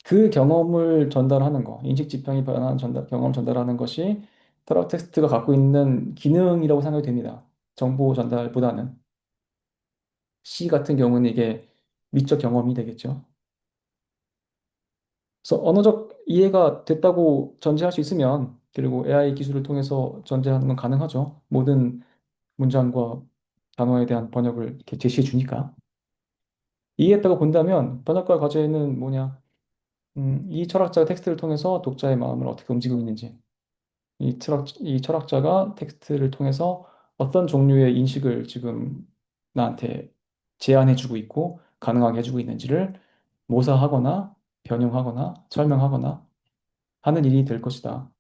그 경험을 전달하는 거, 인식 지평이 변화한 경험 전달하는 것이 철학 텍스트가 갖고 있는 기능이라고 생각이 됩니다. 정보 전달보다는 시 같은 경우는 이게 미적 경험이 되겠죠. 그래서 언어적 이해가 됐다고 전제할 수 있으면 그리고 AI 기술을 통해서 전제하는 건 가능하죠. 모든 문장과 단어에 대한 번역을 이렇게 제시해 주니까. 이해했다고 본다면 번역가 과제는 뭐냐? 이 철학자가 텍스트를 통해서 독자의 마음을 어떻게 움직이고 있는지, 이 철학자가 텍스트를 통해서 어떤 종류의 인식을 지금 나한테 제안해주고 있고 가능하게 해주고 있는지를 모사하거나 변형하거나 설명하거나 하는 일이 될 것이다.